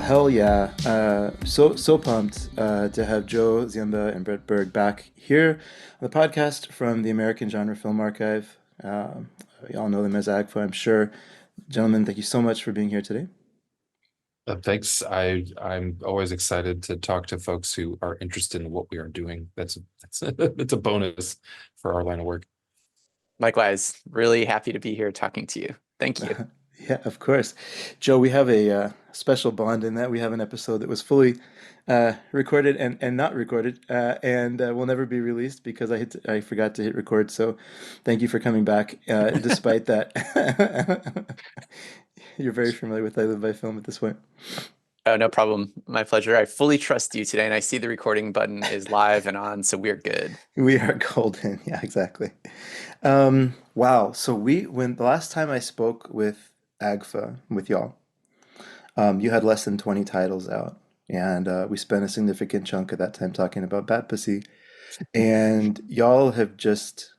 Hell yeah. So pumped to have Joe Ziemba and Bret Berg back here on the podcast from the American Genre Film Archive. Y'all know them as AGFA, I'm sure. Gentlemen, thank you so much for being here today. Thanks. I'm always excited to talk to folks who are interested in what we are doing. That's it's a bonus for our line of work. Likewise, really happy to be here talking to you. Thank you. Yeah, of course. Joe, we have a special bond in that we have an episode that was fully recorded and not recorded and will never be released because I forgot to hit record. So thank you for coming back despite that. You're very familiar with I Live by Film at this point. Oh, no problem. My pleasure. I fully trust you today, and I see the recording button is live and on, so we're good. We are golden. Yeah, exactly. Wow. So when the last time I spoke with AGFA, with y'all, you had less than 20 titles out. And we spent a significant chunk of that time talking about Bat Pussy. And y'all have just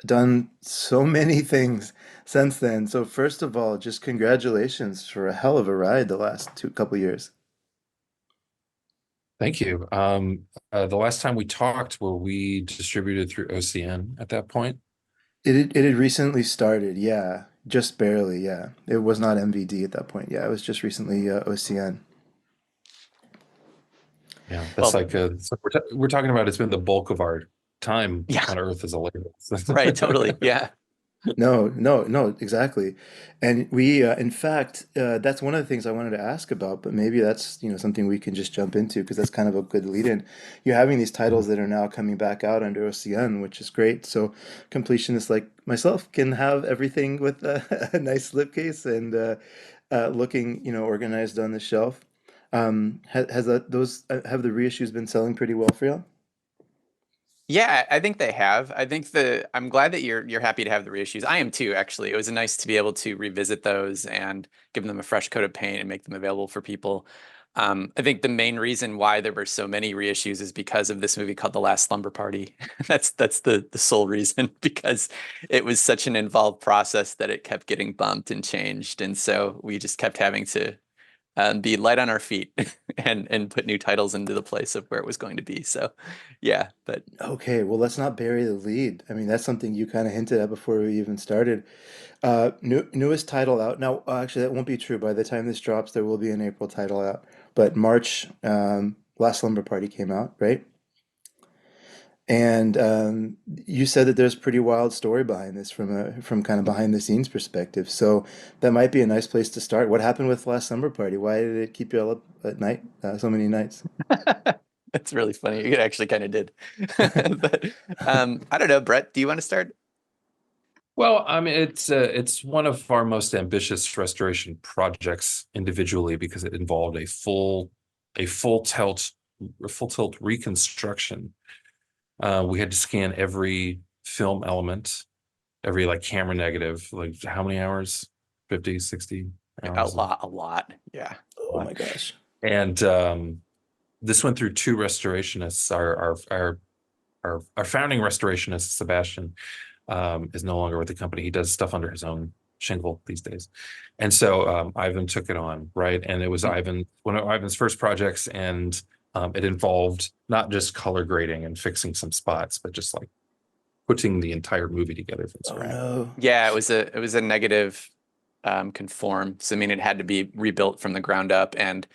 done so many things since then. So first of all, just congratulations for a hell of a ride the last two couple years. Thank you. The last time we talked, were we distributed through OCN at that point? It had recently started, yeah, just barely, yeah. It was not MVD at that point. Yeah, it was just recently OCN. Yeah, that's Well, like we're talking about. It's been the bulk of our time yeah, on Earth as a label. right, totally. Yeah. No, exactly. And in fact, that's one of the things I wanted to ask about, but maybe that's, something we can just jump into because that's kind of a good lead in. You're having these titles that are now coming back out under OCN, which is great. So completionists like myself can have everything with a nice slipcase and looking, organized on the shelf. Have the reissues been selling pretty well for you? Yeah, I think they have. I'm glad that you're happy to have the reissues. I am too, actually. It was nice to be able to revisit those and give them a fresh coat of paint and make them available for people. I think the main reason why there were so many reissues is because of this movie called The Last Slumber Party. That's the sole reason, because it was such an involved process that it kept getting bumped and changed, and so we just kept having to be light on our feet and put new titles into the place of where it was going to be. So, yeah, but Okay, well, let's not bury the lead. I mean, that's something you kind of hinted at before we even started. Newest title out. Now, actually, that won't be true. By the time this drops, there will be an April title out. But March, Last Slumber Party came out, right? And you said that there's a pretty wild story behind this from kind of behind the scenes perspective. So that might be a nice place to start. What happened with Last Slumber Party? Why did it keep you all up at night, so many nights? that's really funny. It actually kind of did. But I don't know, Brett, do you want to start? Well, I mean, it's one of our most ambitious restoration projects individually because it involved a full tilt reconstruction. We had to scan every film element, every like camera negative, like how many hours? 50, 60 A hours of lot, a lot. Yeah. Oh my gosh. and this went through two restorationists. Our founding restorationist, Sebastian, is no longer with the company. He does stuff under his own shingle these days. And so Ivan took it on, right? And it was one of Ivan's first projects, and it involved not just color grading and fixing some spots, but just like putting the entire movie together from Oh scratch. no. Yeah, it was a negative conform. So I mean it had to be rebuilt from the ground up, and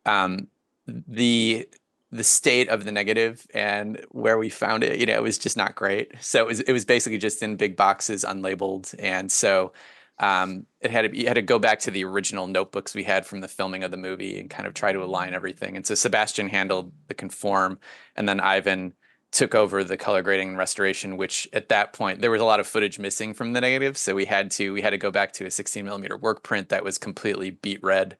um the the state of the negative and where we found it, it was just not great. So it was basically just in big boxes, unlabeled, and so you had to go back to the original notebooks we had from the filming of the movie and kind of try to align everything. And so Sebastian handled the conform, and then Ivan took over the color grading and restoration, which at that point there was a lot of footage missing from the negative, so we had to go back to a 16 millimeter work print that was completely beat red,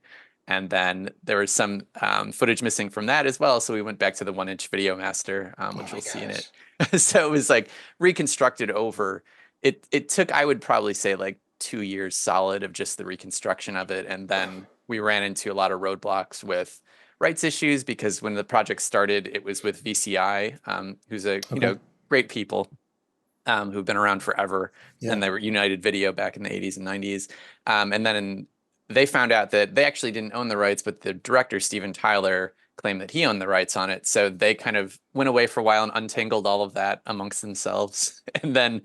and then there was some footage missing from that as well. So we went back to the 1 inch video master, Oh which my you'll see in it. gosh. So it was like reconstructed over. It took, I would probably say, like 2 years solid of just the reconstruction of it, and then we ran into a lot of roadblocks with rights issues because when the project started, it was with VCI, who's a Okay. great people, who've been around forever, Yeah. and they were United Video back in the 80s and 90s, and then they found out that they actually didn't own the rights, but the director, Steven Tyler, claimed that he owned the rights on it. So they kind of went away for a while and untangled all of that amongst themselves. And then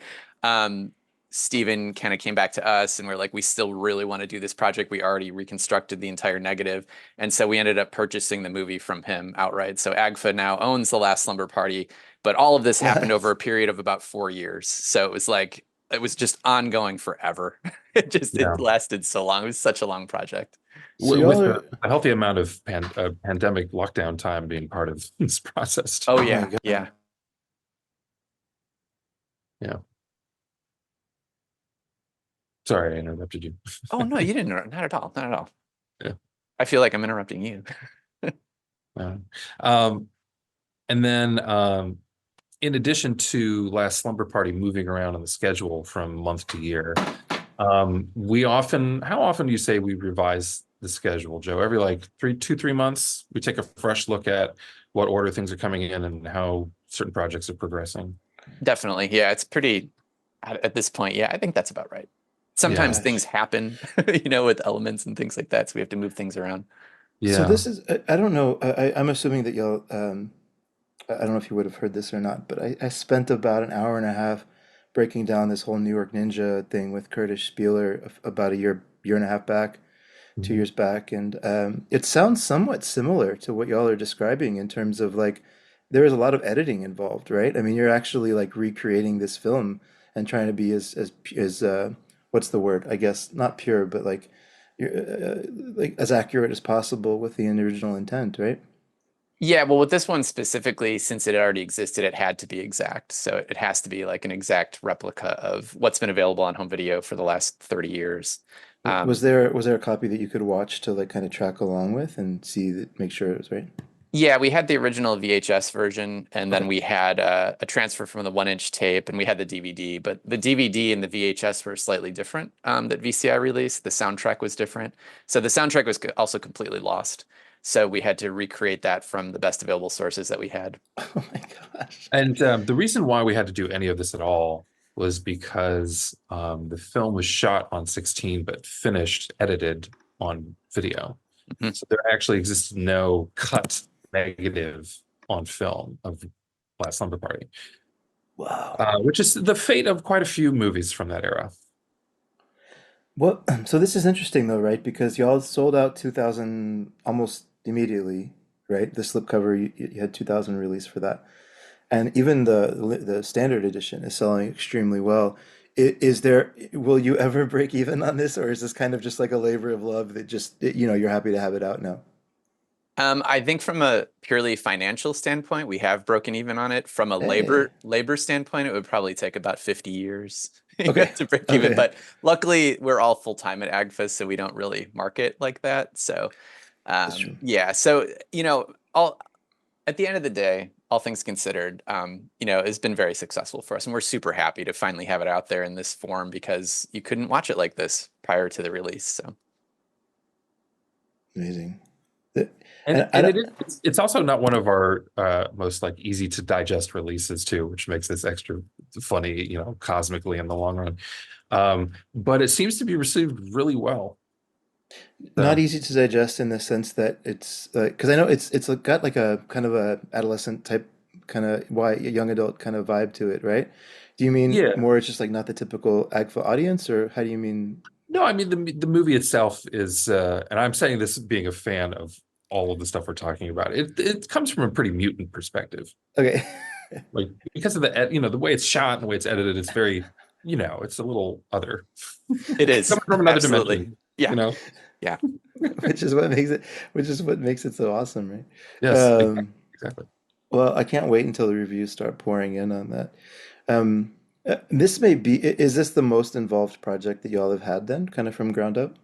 Steven kind of came back to us and we're like, we still really want to do this project. We already reconstructed the entire negative. And so we ended up purchasing the movie from him outright. So AGFA now owns The Last Slumber Party, but all of this happened over What? a period of about 4 years. So it was like, it was just ongoing forever. It Yeah. lasted so long. It was such a long project. So y'all With are, a healthy amount of pandemic lockdown time being part of this process. Oh oh my yeah, God. yeah. Yeah. Sorry, I interrupted you. Oh no, you didn't. Not at all. Not at all. Yeah. I feel like I'm interrupting you. Uh, um, and then in addition to Last Slumber Party moving around on the schedule from month to year, how often do you say we revise the schedule, Joe? Every like 3 months, we take a fresh look at what order things are coming in and how certain projects are progressing. Definitely. Yeah, it's pretty at this point. Yeah, I think that's about right. Sometimes Yeah. things Gosh. happen, with elements and things like that. So we have to move things around. So Yeah. this is, I don't know, I'm assuming that y'all, I don't know if you would have heard this or not, but I spent about an hour and a half breaking down this whole New York Ninja thing with Curtis Spieler about a year and a half back, 2 years Mhm. back, and it sounds somewhat similar to what y'all are describing in terms of like there is a lot of editing involved, right? I mean, you're actually like recreating this film and trying to be as what's the word? I guess not pure, but like as accurate as possible with the original intent, right? Yeah, well, with this one specifically, since it already existed, it had to be exact. So it has to be like an exact replica of what's been available on home video for the last 30 years. Was Um, there a copy that you could watch to like kind of track along with and see that make sure it was right? Yeah, we had the original VHS version, and then Okay. we had a transfer from the 1 inch tape, and we had the DVD. But the DVD and the VHS were slightly different that VCI released. The soundtrack was different. So the soundtrack was also completely lost. So we had to recreate that from the best available sources that we had. Oh my gosh. And the reason why we had to do any of this at all was because the film was shot on 16, but finished, edited on video. Mhm. So there actually exists no cut negative on film of Last Slumber Party, Wow. which is the fate of quite a few movies from that era. Well, so this is interesting though, right? Because y'all sold out 2000 almost immediately, right? The slipcover you had 2000 release for that. And even the standard edition is selling extremely well. Is there, will you ever break even on this, or is this kind of just like a labor of love that just, you're happy to have it out now? I think from a purely financial standpoint, we have broken even on it. From a Hey. labor standpoint, it would probably take about 50 years Okay. to break even. Okay. But luckily, we're all full time at AGFA, so we don't really market like that. So That's true. yeah, so all at the end of the day, all things considered, it's been very successful for us, and we're super happy to finally have it out there in this form because you couldn't watch it like this prior to the release. So Amazing. The- And And I don't, it's also not one of our most like easy to digest releases too, which makes this extra funny, cosmically in the long run. But it seems to be received really well. not So easy to digest in the sense that it's because I know it's like got like a kind of a adolescent type kind of why young adult kind of vibe to it, right? Do you mean yeah, more it's just like not the typical AGFA audience, or how do you mean? no, I mean the movie itself is, and I'm saying this being a fan of all of the stuff we're talking about. It comes from a pretty mutant perspective, Okay. like because of the way it's shot and the way it's edited. It's very, it's a little other, it is coming from another absolutely, dimension. You yeah, know, yeah. Which is what makes it, which is what makes it so awesome, right? yes, exactly. Well, I can't wait until the reviews start pouring in on that. Um, this may be, is this the most involved project that y'all have had then, kind of from ground up?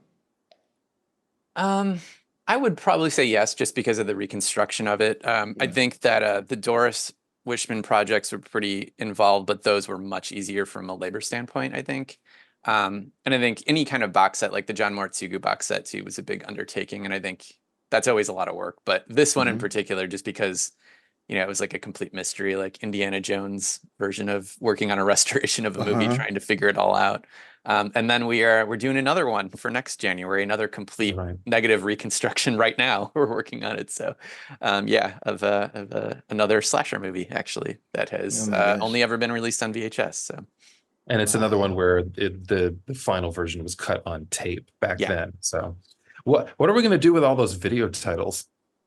Um, I would probably say yes, just because of the reconstruction of it. I Yeah. think that the Doris Wishman projects were pretty involved, but those were much easier from a labor standpoint, I think. And I think any kind of box set, like the John Mortsugu box set too, was a big undertaking, and I think that's always a lot of work. But this one in Hmm. particular, just because it was like a complete mystery, like Indiana Jones version of working on a restoration of a movie, Uh-huh. trying to figure it all out. And then we're doing another one for next January, another complete Right. negative reconstruction right now. We're working on it. So yeah, another slasher movie actually that Oh has my gosh. only ever been released on VHS. So And it's another one Wow. where the final version was cut on tape back yeah. then. So what are we going to do with all those video titles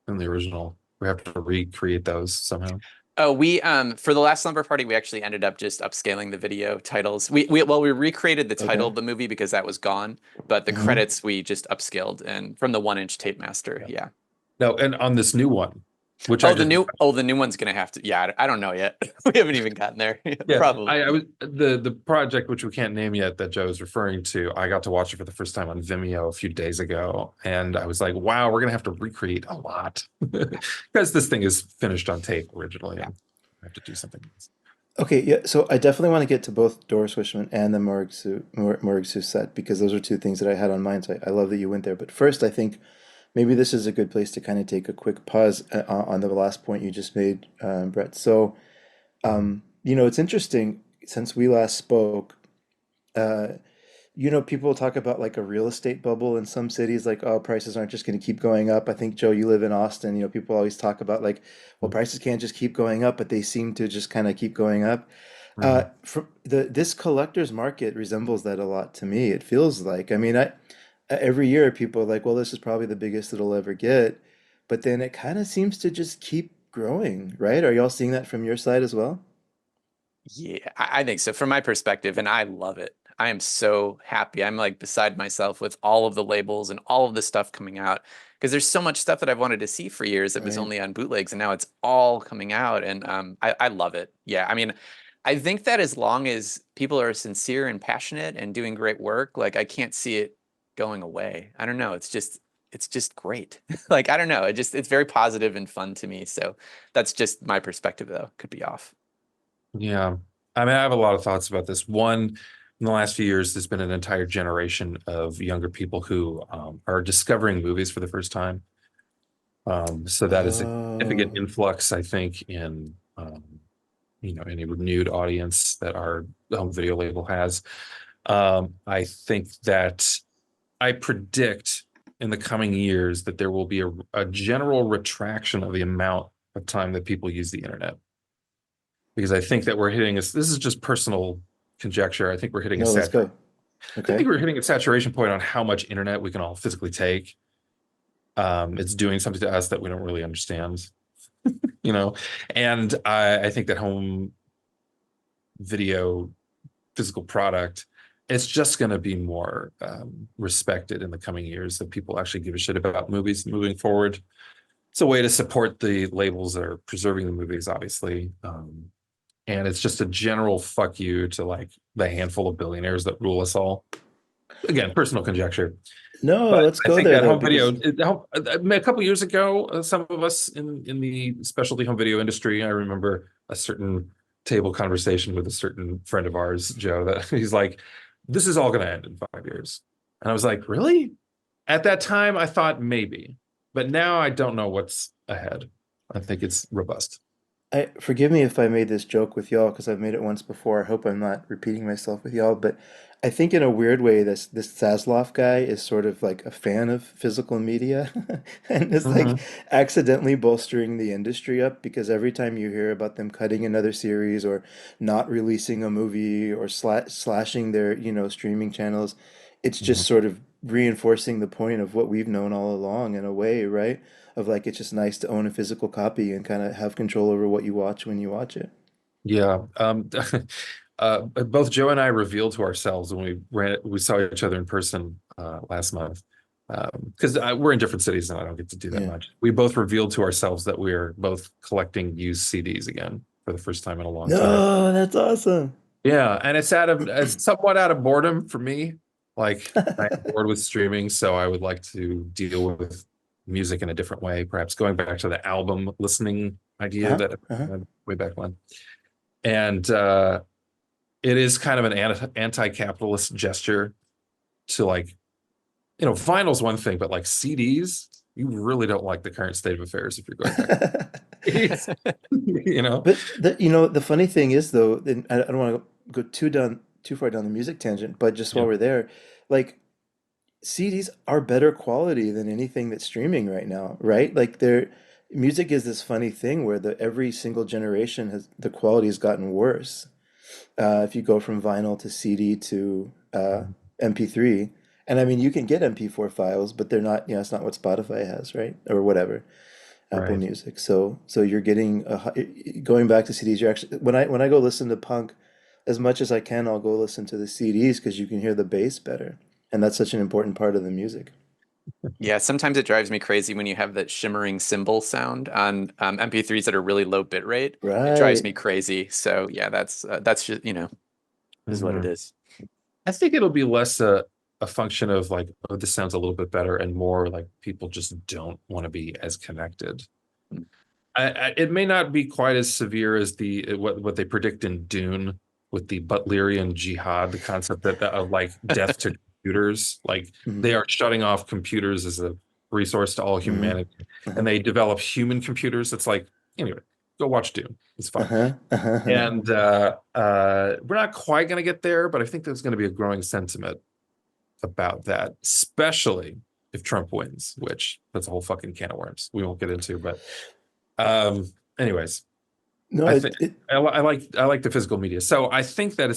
in the original? We have to recreate those somehow. Oh, we for the last slumber party, we actually ended up just upscaling the video titles. We recreated the title Okay. of the movie because that was gone, but the Hmm. credits we just upscaled and from the 1-inch tape master. Yeah. Yeah. No, and on this new one, which I just The new one's gonna have to. Yeah, I don't know yet. We haven't even gotten there. yeah, Probably. I was the project which we can't name yet that Joe is referring to. I got to watch it for the first time on Vimeo a few days ago, and I was like, "Wow, we're gonna have to recreate a lot because this thing is finished on tape originally, Yeah. and I have to do something else." Okay, yeah, so I definitely want to get to both Doris Wishman and the Morg set because those are two things that I had on mind. So I love that you went there. But first, I think maybe this is a good place to kind of take a quick pause on the last point you just made, Brett. So, it's interesting since we last spoke. Uh, people talk about like a real estate bubble in some cities, like, oh, prices aren't just going to keep going up. I think, Joe, you live in Austin. People always talk about like, well, prices can't just keep going up, but they seem to just kind of keep going up. Mhm. This collector's market resembles that a lot to me. It feels like, I mean, every year people are like, well, this is probably the biggest it'll ever get, but then it kind of seems to just keep growing, right? Are y'all seeing that from your side as well? Yeah, I think so. From my perspective, and I love it. I am so happy. I'm like beside myself with all of the labels and all of the stuff coming out because there's so much stuff that I've wanted to see for years that was Right. only on bootlegs, and now it's all coming out, and I love it. Yeah, I mean, I think that as long as people are sincere and passionate and doing great work, like I can't see it going away. I don't know. It's just great. Like I don't know. It's very positive and fun to me. So that's just my perspective, though. Could be off. Yeah. I mean, I have a lot of thoughts about this. One, in the last few years, there's been an entire generation of younger people who are discovering movies for the first time. So that is a significant Oh, influx, I think, in any renewed audience that our home video label has. I think that I predict in the coming years that there will be a general retraction of the amount of time that people use the internet because I think that we're hitting this is just personal conjecture. I think we're hitting a no, let's saturation. go. I think Okay. we're hitting a saturation point on how much internet we can all physically take. It's doing something to us that we don't really understand, you know. And I think that home video physical product it's just going to be more respected in the coming years that people actually give a shit about movies moving forward. It's a way to support the labels that are preserving the movies, obviously. And it's just a general fuck you to like the handful of billionaires that rule us all. Again, personal conjecture. No, But let's I go think there that though, home because video, a couple years ago, some of us in the specialty home video industry, I remember a certain table conversation with a certain friend of ours, Joe, that he's like, this is all going to end in 5 years. And I was like, really? At that time, I thought maybe, but now I don't know what's ahead. I think it's robust. forgive me if I made this joke with y'all because I've made it once before. I hope I'm not repeating myself with y'all, but I think in a weird way this Zasloff guy is sort of like a fan of physical media and is like Mhm. accidentally bolstering the industry up because every time you hear about them cutting another series or not releasing a movie or slashing their, streaming channels, it's just Mhm. sort of reinforcing the point of what we've known all along in a way, right? Of like it's just nice to own a physical copy and kind of have control over what you watch when you watch it. Yeah. Both Joe and I revealed to ourselves when we saw each other in person last month. Because we're in different cities and I don't get to do that Yeah. much. We both revealed to ourselves that we're both collecting used CDs again for the first time in a long time. No, that's awesome. Yeah, and it's somewhat out of boredom for me. Like I'm bored with streaming, so I would like to deal with music in a different way, perhaps going back to the album listening idea Uh-huh. that I Uh-huh. had way back when. And it is kind of an anti-capitalist gesture to like, vinyl's one thing, but like CDs, you really don't like the current state of affairs if you're going back. you know? But the funny thing is though, and I don't want to go too too far down the music tangent, but just while Yeah, we're there, like CDs are better quality than anything that's streaming right now, right? Like they're music is this funny thing where the every single generation has the quality has gotten worse. If you go from vinyl to CD to mhm, MP3, and I mean you can get MP4 files, but they're not, it's not what Spotify has, right? Or whatever, Apple right. Music. So you're getting going back to CDs. You're actually when I go listen to punk, as much as I can, I'll go listen to the CDs because you can hear the bass better, and that's such an important part of the music. Yeah, sometimes it drives me crazy when you have that shimmering cymbal sound on MP3s that are really low bit rate. It drives Right. me crazy. So yeah, that's just, is what it Mhm. is. I think it'll be less a function of like, oh, this sounds a little bit better, and more like people just don't want to be as connected. It may not be quite as severe as what they predict in Dune with the Butlerian jihad, the concept that of like death to computers, like Hmm. they are shutting off computers as a resource to all Hmm. humanity, and Uh-huh. they develop human computers. It's like anyway, go watch Dune. It's fine. Uh-huh. Uh-huh. And we're not quite going to get there, but I think there's going to be a growing sentiment about that, especially if Trump wins, which that's a whole fucking can of worms we won't get into. But anyways, No, I think I like the physical media. So I think that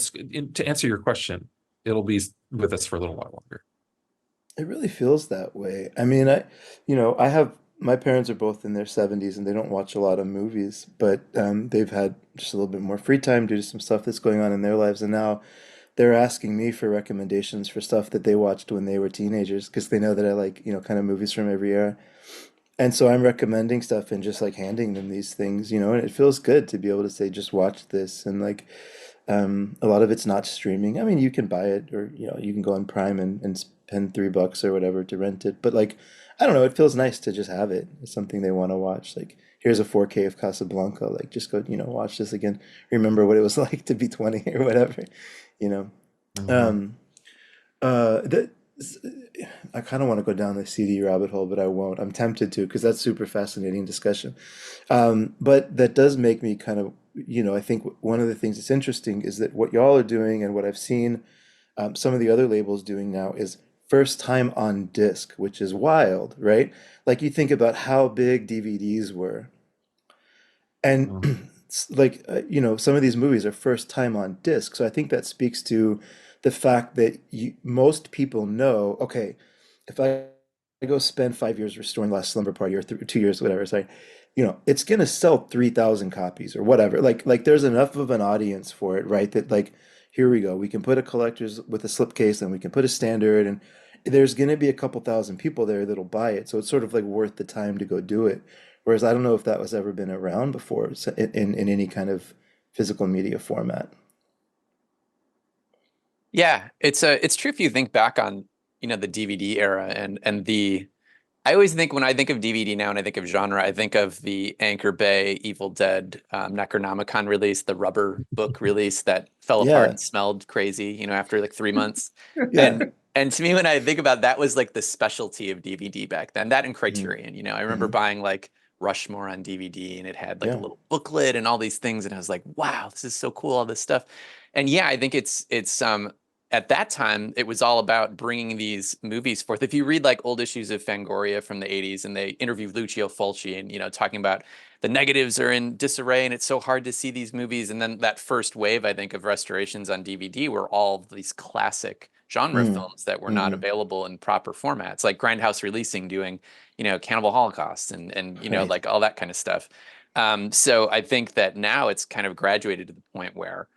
to answer your question, it'll be with us for a little while longer. it really feels that way. I mean, I have my parents are both in their 70s and they don't watch a lot of movies, but they've had just a little bit more free time due to some stuff that's going on in their lives, and now they're asking me for recommendations for stuff that they watched when they were teenagers because they know that I like, kind of movies from every era. And so I'm recommending stuff and just like handing them these things, and it feels good to be able to say, just watch this. And like, a lot of it's not streaming. I mean, you can buy it or, you can go on Prime and spend $3 or whatever to rent it. But like, I don't know, it feels nice to just have it. It's something they want to watch. Like, here's a 4K of Casablanca. Like, just go, watch this again. Remember what it was like to be 20 or whatever, you know. Mhm. Um, that I kind of want to go down the CD rabbit hole, but I won't. I'm tempted to because that's super fascinating discussion. But that does make me kind of, I think one of the things that's interesting is that what y'all are doing and what I've seen some of the other labels doing now is first time on disc, which is wild, right? Like you think about how big DVDs were, and Mhm. like some of these movies are first time on disc. So I think that speaks to the fact that most people know, okay, if I go spend 5 years restoring Last Slumber Party or 2 years, whatever, sorry, it's gonna sell 3,000 copies or whatever. Like there's enough of an audience for it, right? That like here we go. We can put a collector's with a slipcase and we can put a standard, and there's gonna be a couple thousand people there that'll buy it. So it's sort of like worth the time to go do it. Whereas I don't know if that was ever been around before in any kind of physical media format. Yeah, it's true if you think back on, the DVD era and the I always think when I think of DVD now and I think of genre, I think of the Anchor Bay Evil Dead Necronomicon release, the rubber book release that fell apart Yeah, and smelled crazy, after like 3 months. yeah. And to me, when I think about that was like the specialty of DVD back then, that and Hmm. Criterion. I remember Hmm. buying like Rushmore on DVD and it had like a Yeah. little booklet and all these things, and I was like, wow, this is so cool, all this stuff. And yeah, I think it's at that time, it was all about bringing these movies forth. If you read like old issues of Fangoria from the 80s and they interview Lucio Fulci and, talking about the negatives are in disarray and it's so hard to see these movies. And then that first wave, I think, of restorations on DVD were all these classic genre Mm. films that were not Hmm. available in proper formats, like Grindhouse Releasing doing, Cannibal Holocaust and Right. like all that kind of stuff. So I think that now it's kind of graduated to the point where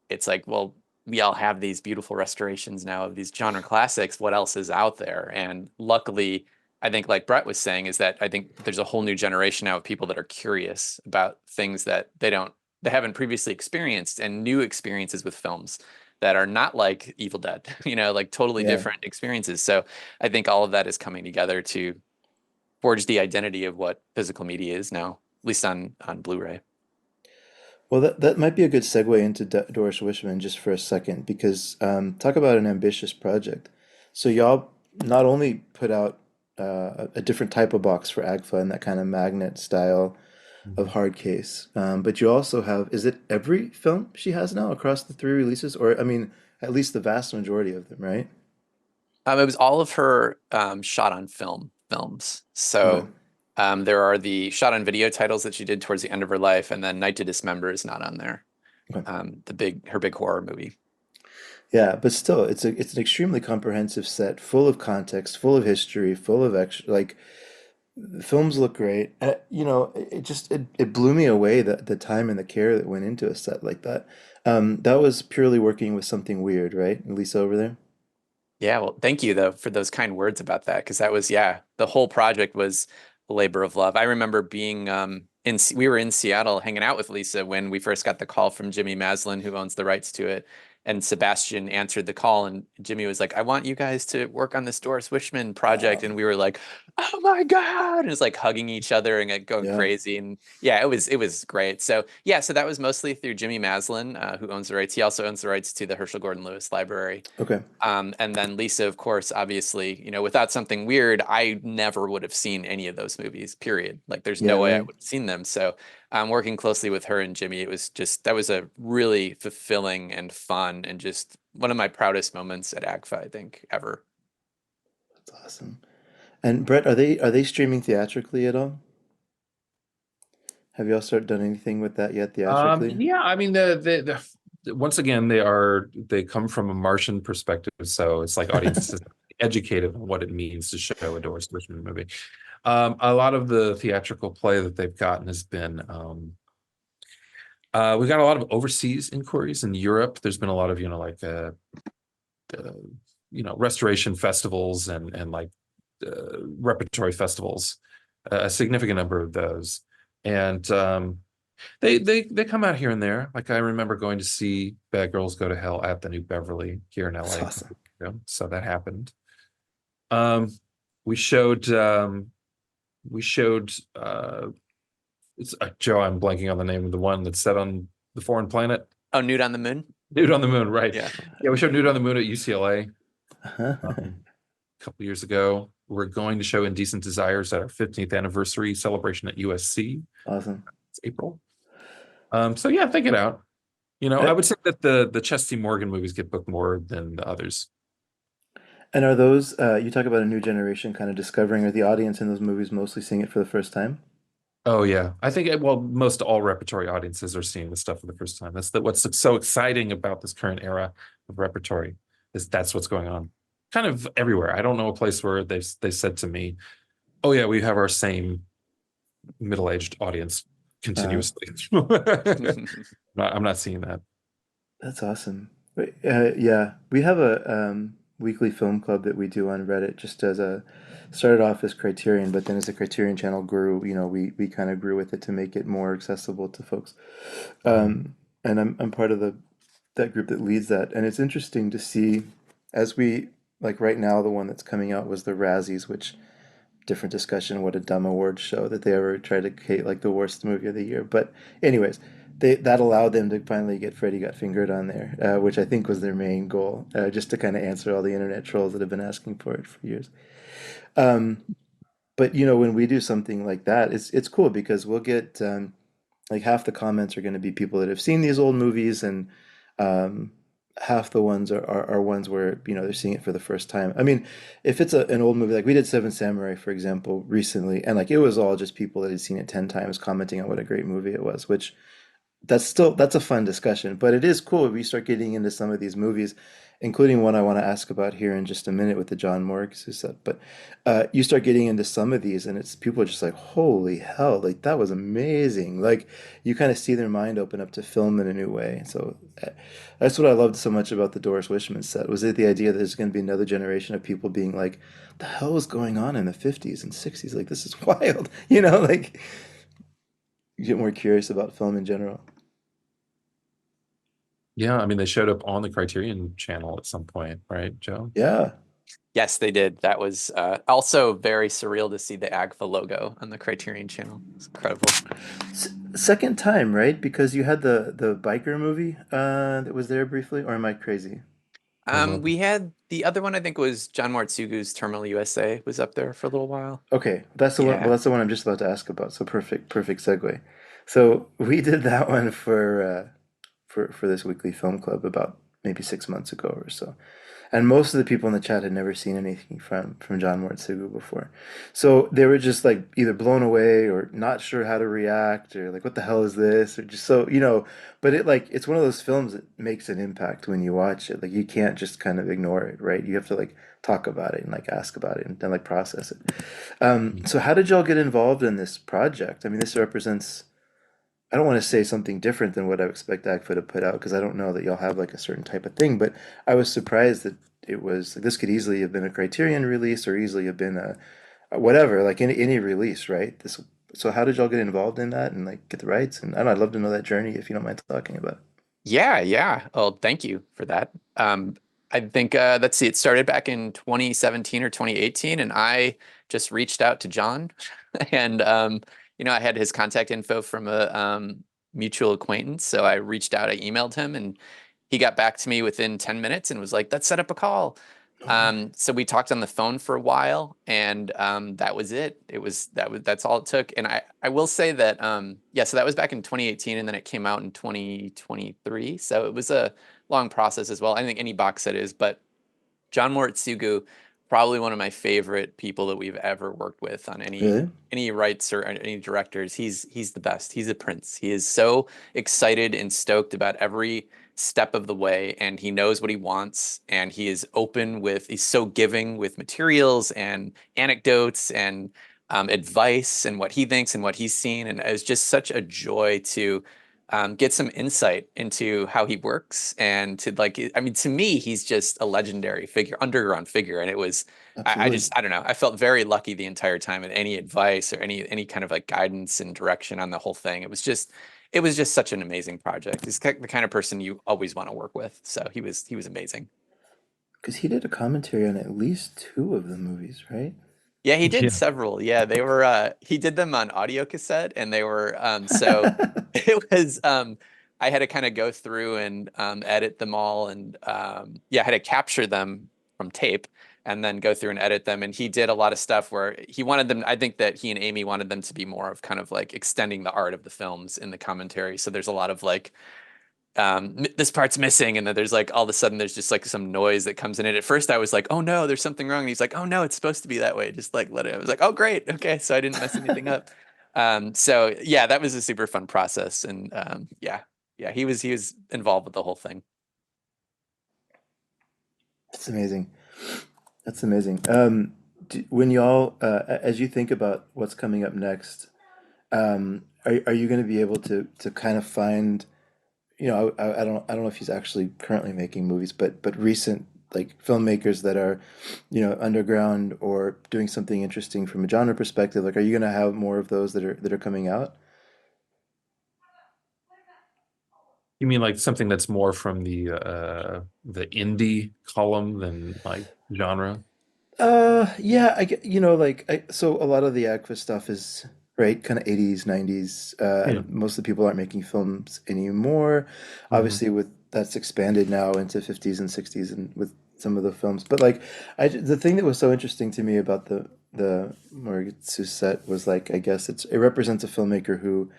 it's like, well, we all have these beautiful restorations now of these genre classics. What else is out there? And luckily, I think, like Bret was saying, is that I think there's a whole new generation now of people that are curious about things that they haven't previously experienced, and new experiences with films that are not like Evil Dead, like totally Yeah. different experiences. So I think all of that is coming together to forge the identity of what physical media is now, at least on Blu-ray. Well, that might be a good segue into Doris Wishman just for a second, because talk about an ambitious project. So y'all not only put out a different type of box for AGFA and that kind of magnet style of Mhm. hard case, but you also have, is it every film she has now across the three releases? Or, I mean, At least the vast majority of them, right? It was all of her shot on films. Okay. So there are the shot on video titles that she did towards the end of her life, and then Night to Dismember is not on there. Okay. Her big horror movie. Yeah, but still, it's an extremely comprehensive set, full of context, full of history, full of extra. Like the films look great. It just it blew me away the time and the care that went into a set like that. That was purely working with something weird, right? Lisa over there. Yeah, well, thank you though for those kind words about that, because that was, yeah, the whole project was a labor of love. I remember being we were in Seattle hanging out with Lisa when we first got the call from Jimmy Maslin, who owns the rights to it, and Sebastian answered the call, and Jimmy was like, "I want you guys to work on this Doris Wishman project," and we were like, "Oh my God!" And it's like hugging each other and like going Yeah. crazy, and yeah, it was great. So yeah, so that was mostly through Jimmy Maslin, who owns the rights. He also owns the rights to the Herschel Gordon Lewis Library. Okay. And then Lisa, of course, obviously, without something weird, I never would have seen any of those movies, period. Like, there's Yeah, no way I right. would have seen them. So, working closely with her and Jimmy, that was a really fulfilling and fun and just one of my proudest moments at AGFA, I think, ever. That's awesome. And Brett, are they streaming theatrically at all? Have y'all started done anything with that yet theatrically? Yeah, I mean once again they come from a Martian perspective, so it's like audiences educated on what it means to show a Doris Wishman movie. A lot of the theatrical play that they've gotten has been we've got a lot of overseas inquiries in Europe. There's been a lot of uh, restoration festivals and like repertory festivals, a significant number of those, and they come out here and there. Like I remember going to see Bad Girls Go to Hell at the New Beverly here in That's LA a couple awesome. years ago, so that happened. Um, we showed um, we showed Joe. I'm blanking on the name of the one that's set on the foreign planet. Oh, Nude on the Moon? Nude on the Moon, right? Yeah. Yeah, we showed Nude on the Moon at UCLA Uh-huh. a couple years ago. We're going to show Indecent Desires at our 15th anniversary celebration at USC. Awesome. It's April. So yeah, think it out. I Uh, would say that the Chesty Morgan movies get booked more than the others. And are those, you talk about a new generation kind of discovering, are the audience in those movies mostly seeing it for the first time? Oh yeah, I think well, most all repertory audiences are seeing this stuff for the first time. What's so exciting about this current era of repertory is that's what's going on, kind of everywhere. I don't know a place where they said to me, "Oh yeah, we have our same middle-aged audience Uh, continuously." I'm not seeing that. that's awesome. Wait, yeah, we have a weekly film club that we do on Reddit just as a started off as Criterion, but then as the Criterion channel grew, we kind of grew with it to make it more accessible to folks. And I'm part of the that group that leads that, and it's interesting to see as we like right now the one that's coming out was the Razzies, which different discussion. What a dumb award show that they ever tried to hate like the worst movie of the year. But anyways, that allowed them to finally get Freddy Got Fingered on there, which I think was their main goal, just to kind of answer all the internet trolls that have been asking for it for years. Um, but when we do something like that, it's cool because we'll get like half the comments are going to be people that have seen these old movies, and um, half the ones are ones where they're seeing it for the first time. I mean, if it's an old movie, like we did Seven Samurai, for example, recently, and like it was all just people that had seen it 10 times commenting on what a great movie it was, which that's a fun discussion, but it is cool if we start getting into some of these movies, including one I want to ask about here in just a minute with the John Morgs who said. But you start getting into some of these, and it's people are just like, "Holy hell! Like that was amazing!" Like you kind of see their mind open up to film in a new way. So that's what I loved so much about the Doris Wishman set. Was it the idea that there's going to be another generation of people being like, "The hell was going on in the '50s and '60s? Like this is wild!" Like you get more curious about film in general. Yeah, I mean they showed up on the Criterion channel at some point, right, Joe? Yeah. Yes, they did. That was also very surreal to see the AGFA logo on the Criterion channel. It's incredible. Second time, right? Because you had the biker movie that was there briefly, or am I crazy? Uh, We had the other one, I think, was John Martsugu's Terminal USA was up there for a little while. Okay, that's the one. Well, Yeah. that's the one I'm just about to ask about. So perfect, perfect segue. So we did that one for this weekly film club about maybe 6 months ago or so. And most of the people in the chat had never seen anything from John Mortsugu before. So they were just like either blown away or not sure how to react or like what the hell is this or just so but it's one of those films that makes an impact when you watch it. Like you can't just kind of ignore it, right? You have to like talk about it and like ask about it and then like process it. So how did y'all get involved in this project? I mean, this represents, I don't want to say something different than what I expect AGFA to put out because I don't know that y'all have like a certain type of thing, but I was surprised that it was like, this could easily have been a Criterion release or easily have been a whatever, like any release, right? So how did y'all get involved in that and like get the rights? And I don't know, I'd love to know that journey if you don't mind talking about it. Yeah, yeah. Oh, thank you for that. I think let's see, it started back in 2017 or 2018, and I just reached out to John, and I had his contact info from a mutual acquaintance, so I reached out, I emailed him, and he got back to me within 10 minutes and was like, "Let's set up a call." Oh, man. So we talked on the phone for a while, and that was it. That's all it took. And I will say that yeah, so that was back in 2018, and then it came out in 2023. So it was a long process as well. I think any box set is, but John Mortsugu, probably one of my favorite people that we've ever worked with on Really? any writes or any directors. He's the best. He's a prince. He is so excited and stoked about every step of the way, and he knows what he wants, and he's so giving with materials and anecdotes and advice and what he thinks and what he's seen, and it's just such a joy to get some insight into how he works and to like, I mean, to me, he's just a legendary figure, underground figure. And it was, Absolutely. I don't know, I felt very lucky the entire time, and any advice or any kind of like guidance and direction on the whole thing. It was just such an amazing project. He's the kind of person you always want to work with. So he was amazing. Because he did a commentary on at least two of the movies, right? Yeah, he did Yeah. several. Yeah, they were he did them on audio cassette, and they were so it was I had to kind of go through and edit them all, and yeah, I had to capture them from tape and then go through and edit them. And he did a lot of stuff where he wanted them, I think that he and Amy wanted them to be more of kind of like extending the art of the films in the commentary. So there's a lot of like this part's missing, and then there's like all of a sudden there's just like some noise that comes in it. At first I was like, oh no, there's something wrong, and he's like, oh no, it's supposed to be that way, just like let it. I was like, oh great, okay, so I didn't mess anything up. So yeah, that was a super fun process, and yeah, yeah, he was involved with the whole thing. That's amazing. That's amazing. When y'all, as you think about what's coming up next, are you going to be able to kind of find, I don't know if he's actually currently making movies, but recent like filmmakers that are, underground or doing something interesting from a genre perspective. Like, are you going to have more of those that are coming out? You mean like something that's more from the indie column than like genre? Yeah, so a lot of the Agfa stuff is right, kind of 80s, 90s, Yeah. and most of the people aren't making films anymore. Mhm. Obviously, with that's expanded now into 50s and 60s, and with some of the films. But like, the thing that was so interesting to me about the Morgitsu set was like, I guess it represents a filmmaker who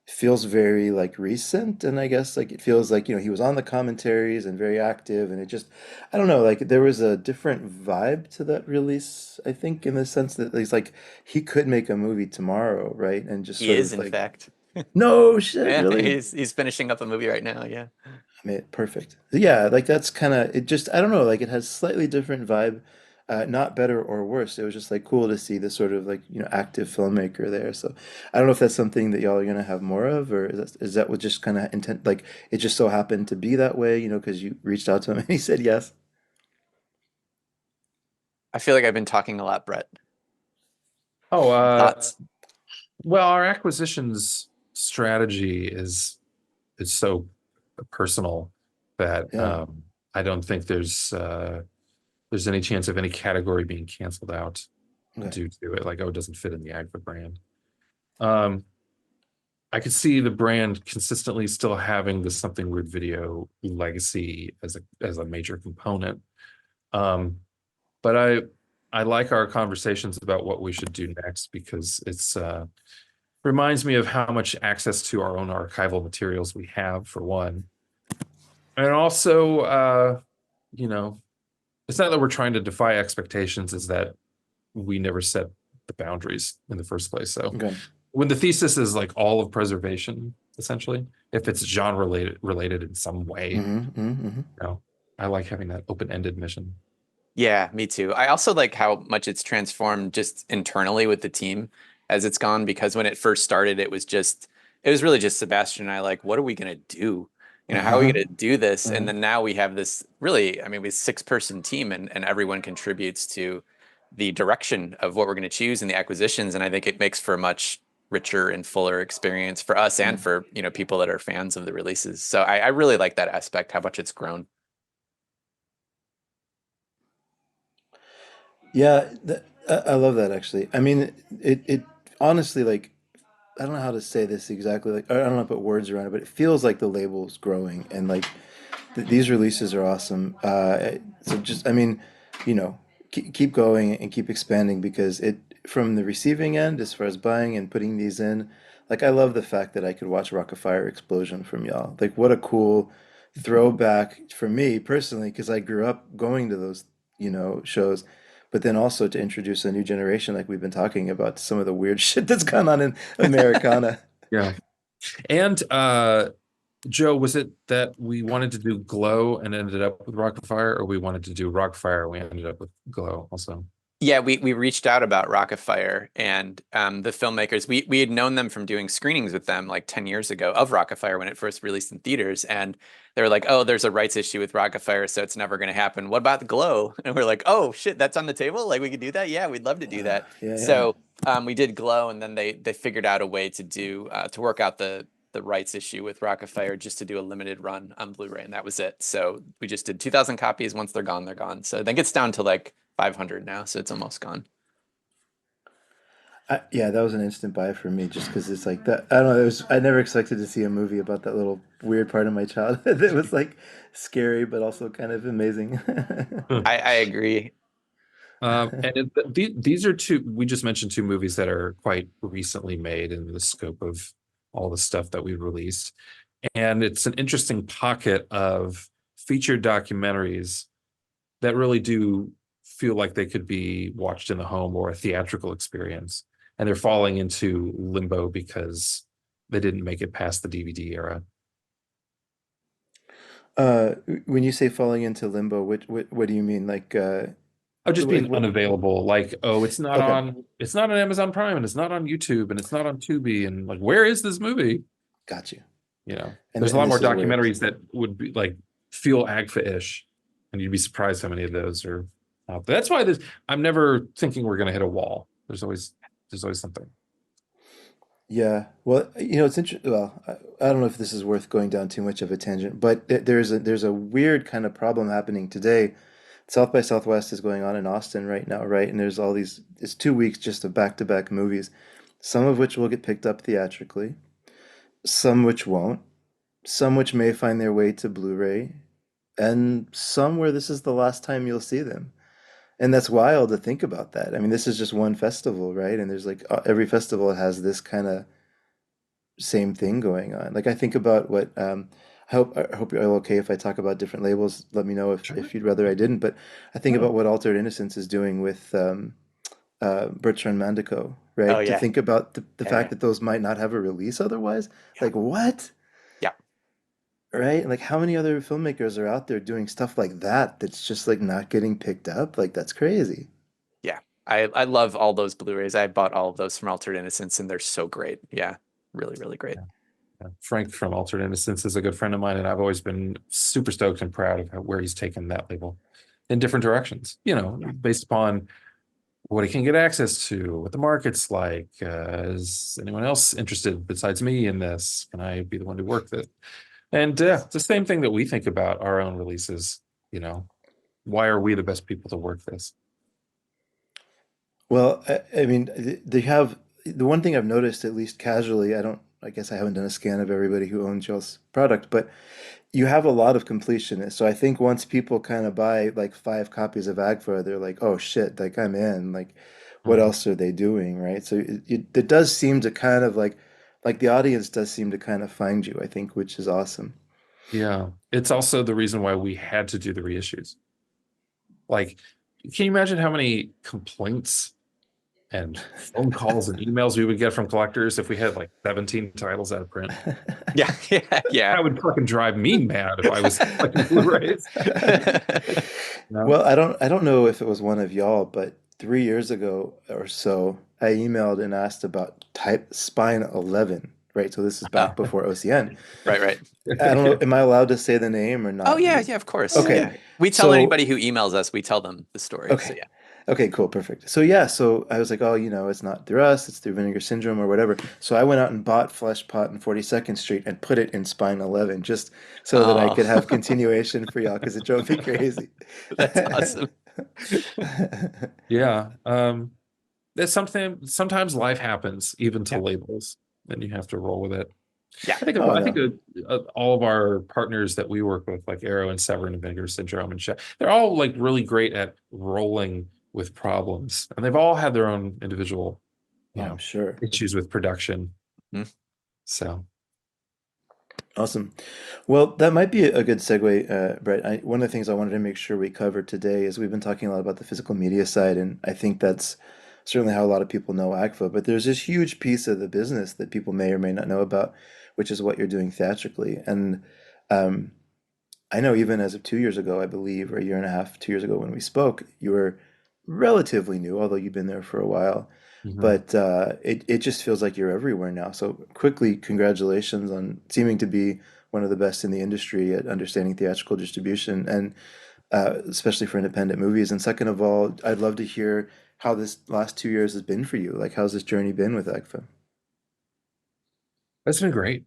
feels very like recent, and I guess like it feels like he was on the commentaries and very active, and it just, I don't know, like there was a different vibe to that release, I think, in the sense that he's like he could make a movie tomorrow, right? And just He sort is, of in like, fact. no shit, Yeah, really. he's finishing up a movie right now. Yeah. I mean, perfect. Yeah, like that's kind of it. Just I don't know, like it has slightly different vibe, not better or worse. It was just like cool to see this sort of like active filmmaker there. So I don't know if that's something that y'all are gonna have more of, or is that what just kind of intent? Like it just so happened to be that way, because you reached out to him and he said yes. I feel like I've been talking a lot, Brett. Oh, Thoughts? well, our acquisitions strategy is so personal that Yeah. I don't think there's any chance of any category being canceled out Okay. due to it. Like, oh, it doesn't fit in the Agfa brand. Um, I could see the brand consistently still having the Something Weird video legacy as a major component. Um, but I like our conversations about what we should do next because it's reminds me of how much access to our own archival materials we have, for one. And also, you know, it's not that we're trying to defy expectations, is that we never set the boundaries in the first place. So Okay. when the thesis is like all of preservation, essentially, if it's genre related in some way, Hmm. you know, I like having that open-ended mission. Yeah, me too. I also like how much it's transformed just internally with the team as it's gone, because when it first started, it was really just Sebastian and I like, what are we gonna do? How are we Uh-huh. gonna do this? And Uh-huh. then now we have this really, I mean, we 6-person team, and everyone contributes to the direction of what we're gonna choose and the acquisitions. And I think it makes for a much richer and fuller experience for us and for, people that are fans of the releases. So I really like that aspect, how much it's grown. Yeah, I love that actually. I mean, it honestly, like, I don't know how to say this exactly. Like, I don't know how to put words around it, but it feels like the label's growing, and like these releases are awesome. So just, I mean, keep going and keep expanding because it, from the receiving end, as far as buying and putting these in, like I love the fact that I could watch Rock of Fire Explosion from y'all. Like, what a cool throwback for me personally, because I grew up going to those, shows. But then also to introduce a new generation, like we've been talking about, to some of the weird shit that's gone on in Americana. Yeah. And Joe, was it that we wanted to do Glow and ended up with Rockafire, or we wanted to do Rockfire and we ended up with Glow also? Yeah, we reached out about Rocket Fire, and the filmmakers. We had known them from doing screenings with them like 10 years ago of Rocket Fire when it first released in theaters, and they were like, "Oh, there's a rights issue with Rocket Fire, so it's never going to happen. What about the Glow?" And we're like, "Oh shit, that's on the table. Like we could do that. Yeah, we'd love to do that." Yeah, yeah. So we did Glow, and then they figured out a way to do to work out the rights issue with Rocket Fire, just to do a limited run on Blu-ray, and that was it. So we just did 2,000 copies. Once they're gone, they're gone. So I think it's down to like 500 now, so it's almost gone. Yeah, that was an instant buy for me just because it's like that. I don't know. I never expected to see a movie about that little weird part of my childhood that was like scary, but also kind of amazing. I agree. These are two, we just mentioned two movies that are quite recently made in the scope of all the stuff that we released. And it's an interesting pocket of featured documentaries that really do feel like they could be watched in the home or a theatrical experience. And they're falling into limbo because they didn't make it past the DVD era. Uh, when you say falling into limbo, what do you mean? Of just Like being what? unavailable. Like, oh, Okay, it's not on Amazon Prime and it's not on YouTube and it's not on Tubi. And like, where is this movie? got you. There's a And lot more this is where it's. documentaries that would be like feel AGFA-ish, and you'd be surprised how many of those are out there. That's why I'm never thinking we're going to hit a wall. There's always something. Yeah. Well, it's interesting. Well, I don't know if this is worth going down too much of a tangent, but there's a weird kind of problem happening today. South by Southwest is going on in Austin right now, right? And there's all these, it's 2 weeks just of back-to-back movies, some of which will get picked up theatrically, some which won't, some which may find their way to Blu-ray, and some where this is the last time you'll see them. And that's wild to think about that. I mean, this is just one festival, right? And there's like every festival has this kind of same thing going on. Like I think about what I hope you're okay if I talk about different labels. Let me know Sure. if you'd rather I didn't. But I think No. about what Altered Innocence is doing with Bertrand Mandico, Oh right? To yeah, think about the fact yeah, that those might not have a release otherwise. yeah, Like what? yeah, Right? Like how many other filmmakers are out there doing stuff like that that's just like not getting picked up? Like that's crazy. yeah. I love all those Blu-rays. I bought all of those from Altered Innocence, and they're so great. Yeah, really, really great. Yeah. Yeah. Frank from Altered Innocence is a good friend of mine, and I've always been super stoked and proud of where he's taken that label in different directions, based upon what he can get access to, what the market's like. Is anyone else interested besides me in this? Can I be the one to work this? And it's the same thing that we think about our own releases. You know, why are we the best people to work this? Well, I mean, they have the one thing I've noticed, at least casually. I guess I haven't done a scan of everybody who owns y'all's product, but you have a lot of completionists. So I think once people kind of buy like 5 copies of Agfa, they're like, oh shit, like I'm in. Like, what Mhm. else are they doing, right? So it does seem to kind of like the audience does seem to kind of find you, I think, which is awesome. Yeah. It's also the reason why we had to do the reissues. Like, can you imagine how many complaints and phone calls and emails we would get from collectors if we had like 17 titles out of print? Yeah, yeah, yeah. That would fucking drive me mad if I was collecting Blu-rays. No? Well, I don't know if it was one of y'all, but 3 years ago or so, I emailed and asked about type spine 11, right? So this is back Oh, before OCN. right, right. I don't know, Yeah. am I allowed to say the name or Oh not? yeah, yeah, of course. Okay. Yeah. We tell So anybody who emails us, we tell them the story. So okay. yeah. Okay, cool, perfect. So yeah, so I was like, oh, it's not through us, it's through Vinegar Syndrome or whatever. So I went out and bought Flesh Pot in 42nd Street and put it in Spine 11 just so that I Oh, could have continuation for y'all because it drove me crazy. that's awesome. Yeah. There's something, sometimes life happens even to Yeah. labels, and you have to roll with it. Yeah. Oh I think no. all of our partners that we work with, like Arrow and Severin and Vinegar Syndrome and Chef, they're all like really great at rolling with problems, and they've all had their own individual, Oh, you I'm know, sure. issues with production. Mhm. So, Awesome. Well, that might be a good segue, Brett. One of the things I wanted to make sure we covered today is we've been talking a lot about the physical media side, and I think that's certainly how a lot of people know AGFA, but there's this huge piece of the business that people may or may not know about, which is what you're doing theatrically. And um, I know even as of 2 years ago, I believe, or a year and a half, 2 years ago when we spoke, you were relatively new, although you've been there for a while. mhm. But it just feels like you're everywhere now. So quickly, congratulations on seeming to be one of the best in the industry at understanding theatrical distribution, and especially for independent movies. And second of all, I'd love to hear how this last 2 years has been for you. Like, how's this journey been with AGFA? That's been great.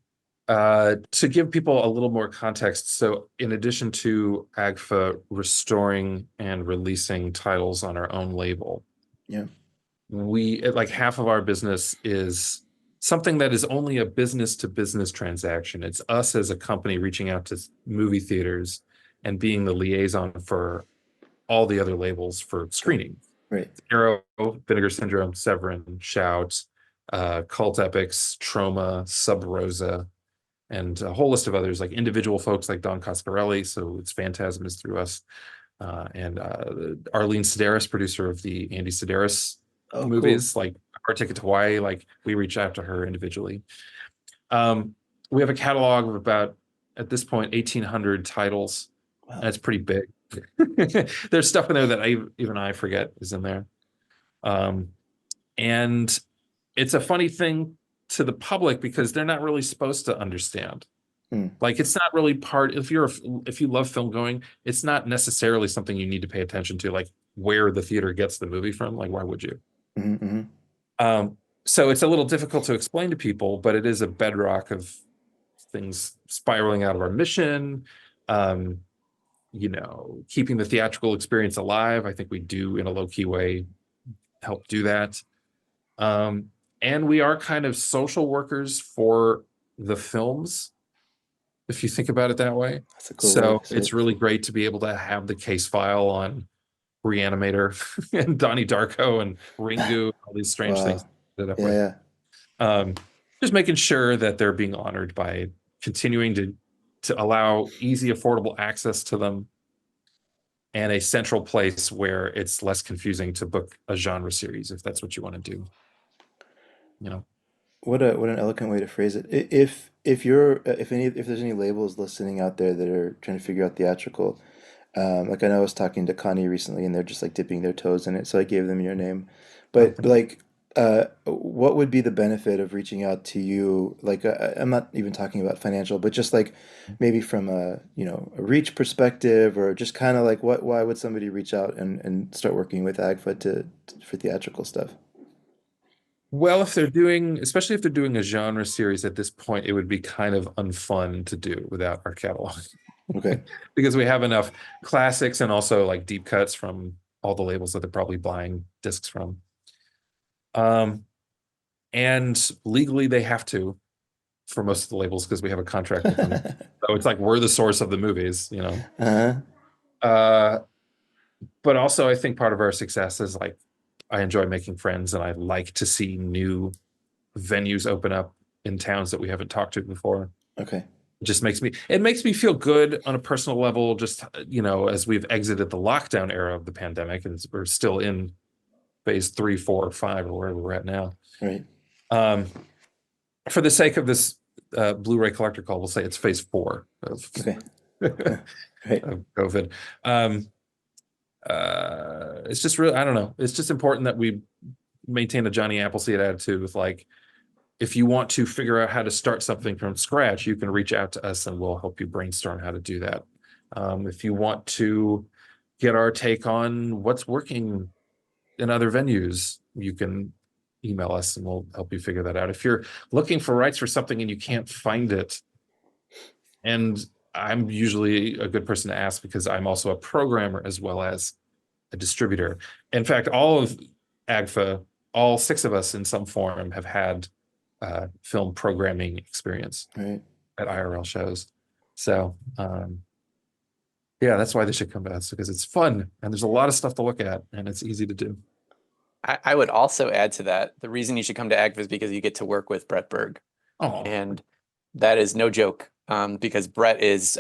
To give people a little more context, so in addition to AGFA restoring and releasing titles on our own label, Yeah, we like half of our business is something that is only a business to business transaction. It's us as a company reaching out to movie theaters and being the liaison for all the other labels for screening. right. Arrow, Vinegar Syndrome, Severin, Shout, Cult Epics, Troma, Sub Rosa, and a whole list of others, like individual folks like Don Coscarelli. So it's Phantasm is through us. And Arlene Sedaris, producer of the Andy Sedaris Oh, cool. movies, like Our Ticket to Hawaii, like we reach out to her individually. Um, we have a catalog of about, at this point, 1,800 titles, and Wow. it's pretty big. There's stuff in there that even I forget is in there. Um, and it's a funny thing to the public because they're not really supposed to understand. Hmm. Like it's not really part, if you love film going, it's not necessarily something you need to pay attention to, like where the theater gets the movie from. Like, why would you? Hmm, hmm. So it's a little difficult to explain to people, but it is a bedrock of things spiraling out of our mission. Um, Keeping the theatrical experience alive. I think we do in a low-key way help do that. Um, and we are kind of social workers for the films, if you think about it that way. That's a cool way So to say it's it. really great to be able to have the case file on Reanimator and Donnie Darko and Ringu, all these strange things Wow. that up Yeah, with. yeah. Um, just making sure that they're being honored by continuing to allow easy, affordable access to them and a central place where it's less confusing to book a genre series if that's what you want to do. You know, What an eloquent way to phrase it. If there's any labels listening out there that are trying to figure out theatrical, like I know I was talking to Connie recently, and they're just like dipping their toes in it, so I gave them your name. But okay. like, what would be the benefit of reaching out to you? Like, I'm not even talking about financial, but just like maybe from a reach perspective, or just kind of like why would somebody reach out and start working with AGFA for theatrical stuff? Well, especially if they're doing a genre series at this point, it would be kind of unfun to do without our catalog Okay. because we have enough classics and also like deep cuts from all the labels that they're probably buying discs from. Um, and legally they have to for most of the labels because we have a contract with them. So it's like we're the source of the movies. Uh-huh. Uh, but also I think part of our success is like I enjoy making friends and I like to see new venues open up in towns that we haven't talked to before. Okay. It just makes me feel good on a personal level, just, as we've exited the lockdown era of the pandemic and we're still in phase 3, 4, or 5, or wherever we're at now. Right. Um, for the sake of this Blu-ray collector call, we'll say it's phase 4 of, Okay. Right. of COVID. Um, it's just really, I don't know. It's just important that we maintain a Johnny Appleseed attitude with like, if you want to figure out how to start something from scratch, you can reach out to us and we'll help you brainstorm how to do that. If you want to get our take on what's working in other venues, you can email us and we'll help you figure that out. If you're looking for rights for something and you can't find it, and I'm usually a good person to ask because I'm also a programmer as well as a distributor. In fact, all of AGFA, all 6 of us in some form have had film programming experience Right. at IRL shows. So yeah, that's why they should come to us, because it's fun and there's a lot of stuff to look at and it's easy to do. I would also add to that, the reason you should come to AGFA is because you get to work with Bret Berg. Oh, And that is no joke, because Bret is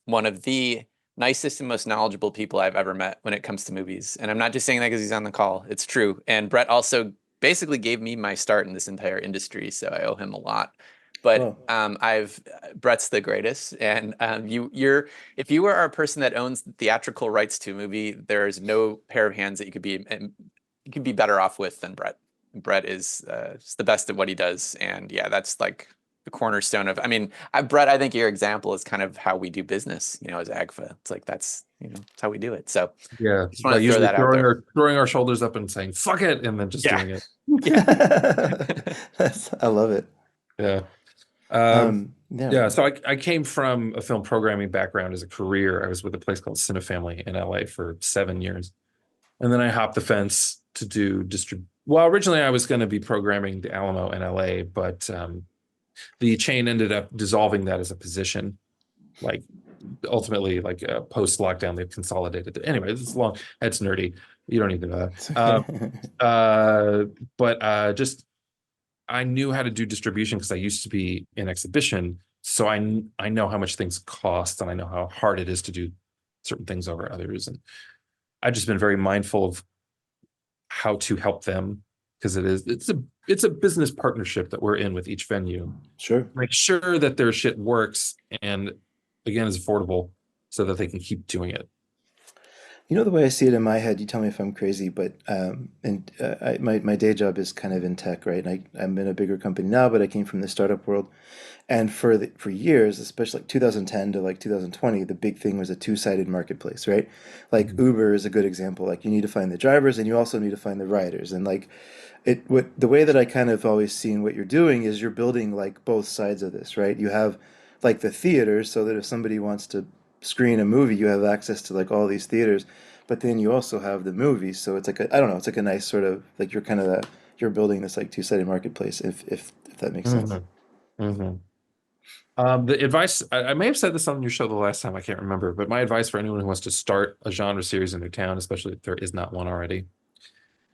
one of the nicest and most knowledgeable people I've ever met when it comes to movies. And I'm not just saying that because he's on the call. It's true. And Bret also basically gave me my start in this entire industry, so I owe him a lot. But Oh. Bret's the greatest, and if you are a person that owns theatrical rights to a movie, there is no pair of hands that you could be better off with than Bret. Bret is just the best at what he does, and yeah, that's like the cornerstone of. I mean, Bret, I think your example is kind of how we do business. As AGFA, it's like that's how we do it. So yeah, just by want to throw usually that out there. throwing our shoulders up and saying fuck it and then just Yeah, doing it. yeah. I love it. Yeah. Yeah. Yeah, so I came from a film programming background as a career. I was with a place called Cinefamily in LA for 7 years. And then I hopped the fence to do well, originally I was going to be programming the Alamo in LA, but the chain ended up dissolving that as a position. Like ultimately, like post lockdown, they've consolidated it. Anyway, it's long, it's nerdy. You don't need to know It's that. okay. But just I knew how to do distribution because I used to be in exhibition. So I know how much things cost and I know how hard it is to do certain things over others. And I've just been very mindful of how to help them, because it's a business partnership that we're in with each venue. Sure. Make sure that their shit works and again is affordable so that they can keep doing it. You know the way I see it in my head, you tell me if I'm crazy, but my day job is kind of in tech, right? And I'm in a bigger company now, but I came from the startup world. And for years, especially like 2010 to like 2020, the big thing was a two-sided marketplace, right? Like Mhm. Uber is a good example. Like you need to find the drivers and you also need to find the riders. And like the way that I kind of always seen what you're doing is you're building like both sides of this, right? You have like the theaters so that if somebody wants to screen a movie, you have access to like all these theaters. But then you also have the movies, so it's like I don't know, it's like a nice sort of like you're kind of you're building this like two-sided marketplace if that makes sense. Mhm. Mhm. The advice, I may have said this on your show the last time, I can't remember, but my advice for anyone who wants to start a genre series in their town, especially if there is not one already,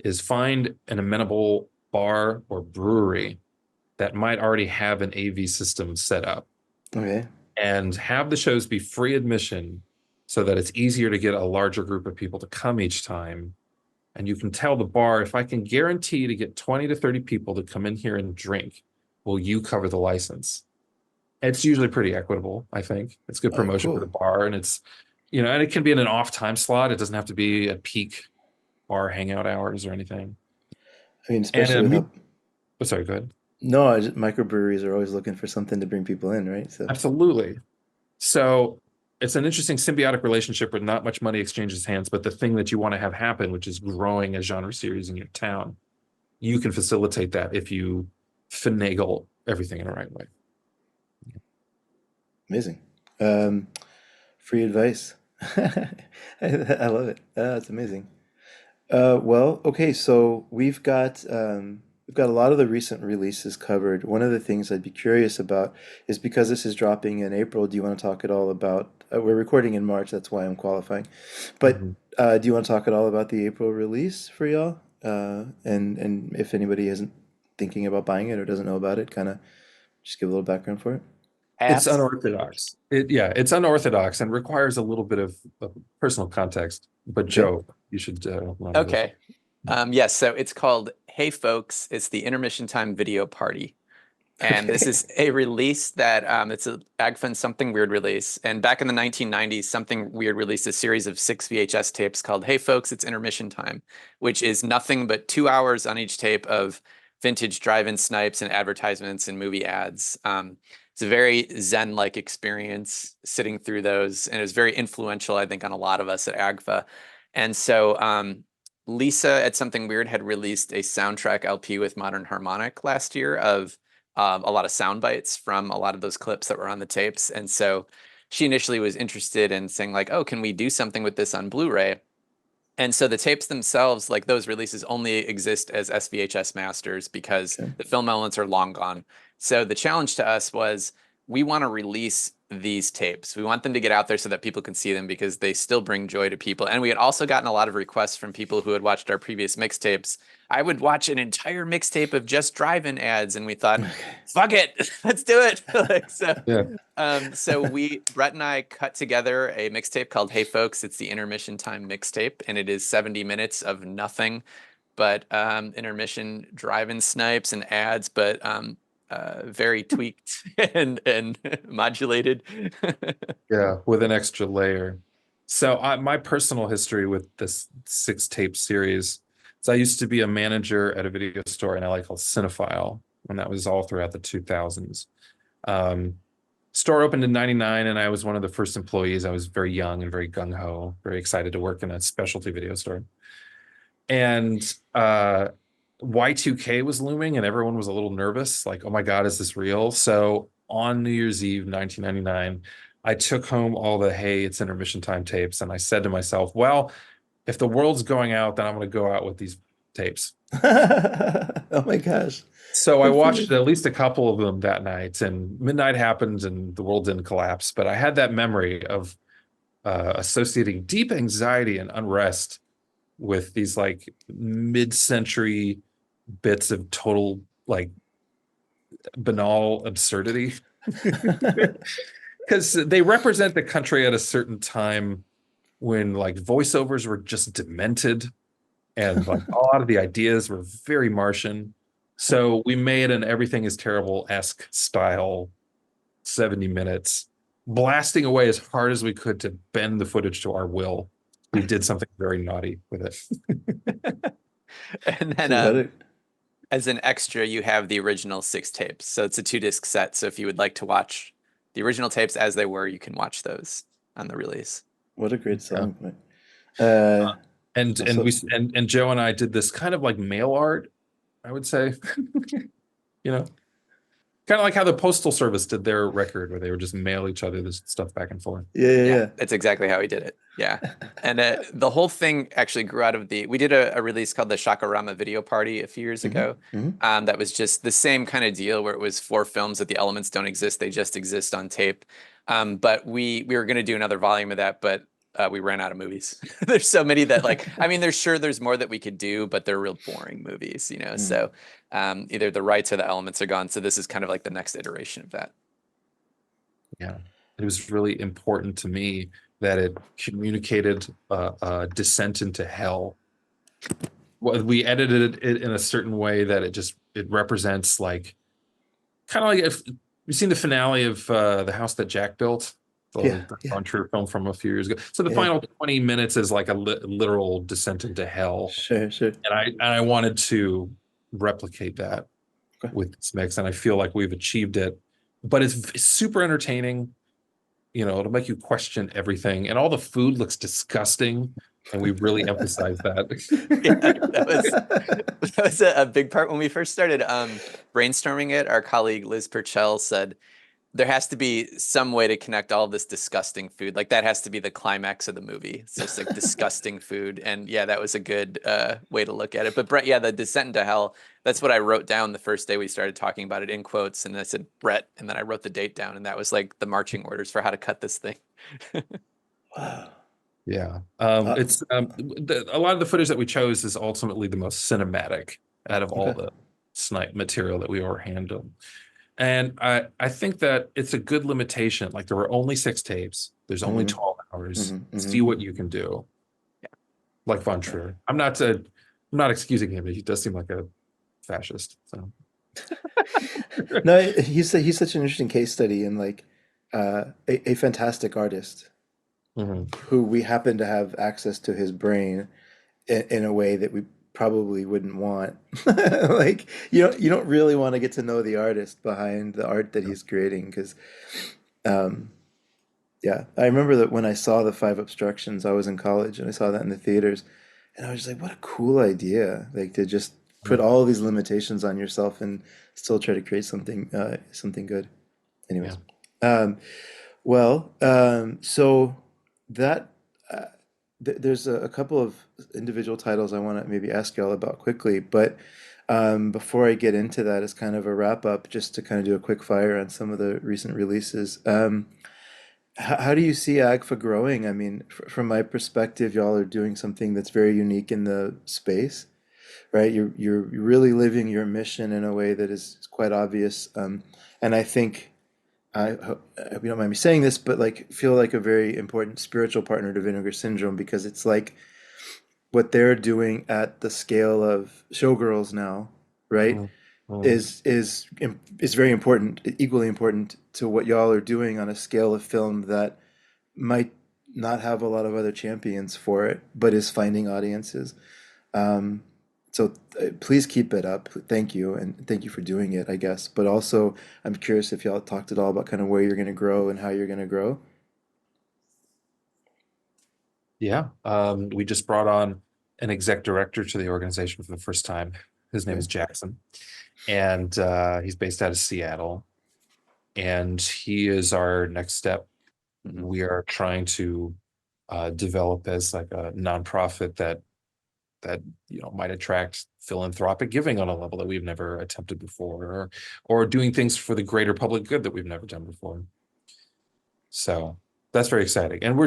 is find an amenable bar or brewery that might already have an AV system set up Okay. and have the shows be free admission so that it's easier to get a larger group of people to come each time. And you can tell the bar, if I can guarantee to get 20 to 30 people to come in here and drink, will you cover the license? It's usually pretty equitable, I think. It's good Oh, promotion for the cool. bar, and and it can be in an off time slot. It doesn't have to be at peak bar hangout hours or anything. I mean, And especially with how sorry, go ahead. no, microbreweries are always looking for something to bring people in, right? So Absolutely. So it's an interesting symbiotic relationship where not much money exchanges hands, but the thing that you want to have happen, which is growing a genre series in your town, you can facilitate that if you finagle everything in the right way. amazing. Um, Free advice. I love it. That's amazing. Well, okay, so we've got a lot of the recent releases covered. One of the things I'd be curious about is because this is dropping in April, do you want to talk at all about we're recording in March, that's why I'm qualifying. But Mhm. do you want to talk at all about the April release for y'all? And if anybody isn't thinking about buying it or doesn't know about it, kind of just give a little background for it. It's Apps. unorthodox. It's unorthodox and requires a little bit of personal context. But Okay. Joe, you should run with this. Okay. Yes, so it's called Hey Folks, it's the intermission time video party. And this Okay. is a release that it's a AGFA Something Weird release. And back in the 1990s, Something Weird released a series of 6 VHS tapes called Hey Folks, It's Intermission Time, which is nothing but 2 hours on each tape of vintage drive-in snipes and advertisements and movie ads. It's a very Zen-like experience sitting through those, and it was very influential, I think, on a lot of us at AGFA. And so Lisa at Something Weird had released a soundtrack LP with Modern Harmonic last year of a lot of sound bites from a lot of those clips that were on the tapes. And so she initially was interested in saying like, oh, can we do something with this on Blu-ray? And so the tapes themselves, like those releases only exist as SVHS masters because Okay. the film elements are long gone. So the challenge to us was we want to release these tapes. We want them to get out there so that people can see them because they still bring joy to people. And we had also gotten a lot of requests from people who had watched our previous mixtapes. I would watch an entire mixtape of just drive-in ads, and we thought, Okay. fuck it, let's do it. Like, so Yeah. so Brett and I cut together a mixtape called Hey Folks, it's the intermission time mixtape, and it is 70 minutes of nothing but intermission drive-in snipes and ads, but very tweaked and modulated. Yeah, with an extra layer. So my personal history with this 6 tape series is I used to be a manager at a video store in LA called Cinephile, and that was all throughout the 2000s. Store opened in 99, and I was one of the first employees. I was very young and very gung-ho, very excited to work in a specialty video store. And Y2K was looming, and everyone was a little nervous, like, oh my God, is this real? So on New Year's Eve, 1999, I took home all the Hey, It's Intermission Time tapes, and I said to myself, well, if the world's going out, then I'm going to go out with these tapes. Oh my gosh. So I That's watched pretty- at least a couple of them that night, and midnight happened and the world didn't collapse. But I had that memory of associating deep anxiety and unrest with these like mid-century bits of total like banal absurdity. Because they represent the country at a certain time when like voiceovers were just demented and like a lot of the ideas were very Martian. So we made an everything is terrible-esque style 70 minutes, blasting away as hard as we could to bend the footage to our will. We did something very naughty with it. And then So what a- as an extra, you have the original 6 tapes. So it's a 2-disc set. So if you would like to watch the original tapes as they were, you can watch those on the release. what a great Yeah. selling point. Uh, And also, and Joe and I did this kind of like mail art, I would say. You know, kind of like how the Postal Service did their record, where they would just mail each other this stuff back and forth. yeah. That's exactly how he did it. Yeah. And the whole thing actually grew out of we did a release called the Shakarama Video Party a few years ago. That was just the same kind of deal where it was 4 films that the elements don't exist. They just exist on tape. But we were going to do another volume of that, but we ran out of movies. There's so many that like, I mean, there's more that we could do, but they're real boring movies, you know? So either the rights or the elements are gone. So this is kind of like the next iteration of that. Yeah, it was really important to me that it communicated a descent into hell. Well, we edited it in a certain way that it represents like kind of like if you've seen the finale of The House That Jack Built, the Von Trier film from a few years ago. So the final 20 minutes is like a literal descent into hell. Sure. And I wanted to replicate that with this mix, and I feel like we've achieved it. But it's super entertaining. You know, it'll make you question everything, and all the food looks disgusting, and we really emphasize that. That was a big part when we first started brainstorming it. Our colleague Liz Purcell said there has to be some way to connect all of this disgusting food. Like that has to be the climax of the movie. It's just like disgusting food. And yeah, that was a good way to look at it. But Brett, yeah, the descent into hell, that's what I wrote down the first day we started talking about it in quotes. And I said, Brett, and then I wrote the date down, and that was like the marching orders for how to cut this thing. Wow. Yeah. It's a lot of the footage that we chose is ultimately the most cinematic out of all the snipe material that we ever handled. And I think that it's a good limitation. Like there were only 6 tapes. There's only Hmm. 12 hours. Hmm. See what you can do. Like Von Trier. I'm not excusing him. He does seem like a fascist. So No, he's such an interesting case study and like a fantastic artist Mhm. who we happen to have access to his brain in a way that we probably wouldn't want. Like you don't really want to get to know the artist behind the art that he's creating because um, yeah, I remember that when I saw the Five Obstructions, I was in college and I saw that in the theaters, and I was just like, what a cool idea! Like to just put all these limitations on yourself and still try to create something good. Yeah. Anyways, um, so that there's a couple of individual titles I want to maybe ask y'all about quickly, but before I get into that, as kind of a wrap up, just to kind of do a quick fire on some of the recent releases. How do you see AGFA growing? I mean, from my perspective, y'all are doing something that's very unique in the space, right? You're really living your mission in a way that is quite obvious, and I think I hope you don't mind me saying this, but like feel like a very important spiritual partner to Vinegar Syndrome because it's like what they're doing at the scale of Showgirls now, right? Mhm. Mhm. Is very important, equally important to what y'all are doing on a scale of film that might not have a lot of other champions for it, but is finding audiences. Um, so please keep it up. Thank you, and thank you for doing it, I guess. But also, I'm curious if y'all talked at all about kind of where you're going to grow and how you're going to grow. Yeah. We just brought on an exec director to the organization for the first time. His name Okay. is Jackson, and he's based out of Seattle. And he is our next step. Mhm. We are trying to develop as like a nonprofit that might attract philanthropic giving on a level that we've never attempted before, or doing things for the greater public good that we've never done before. So that's very exciting. And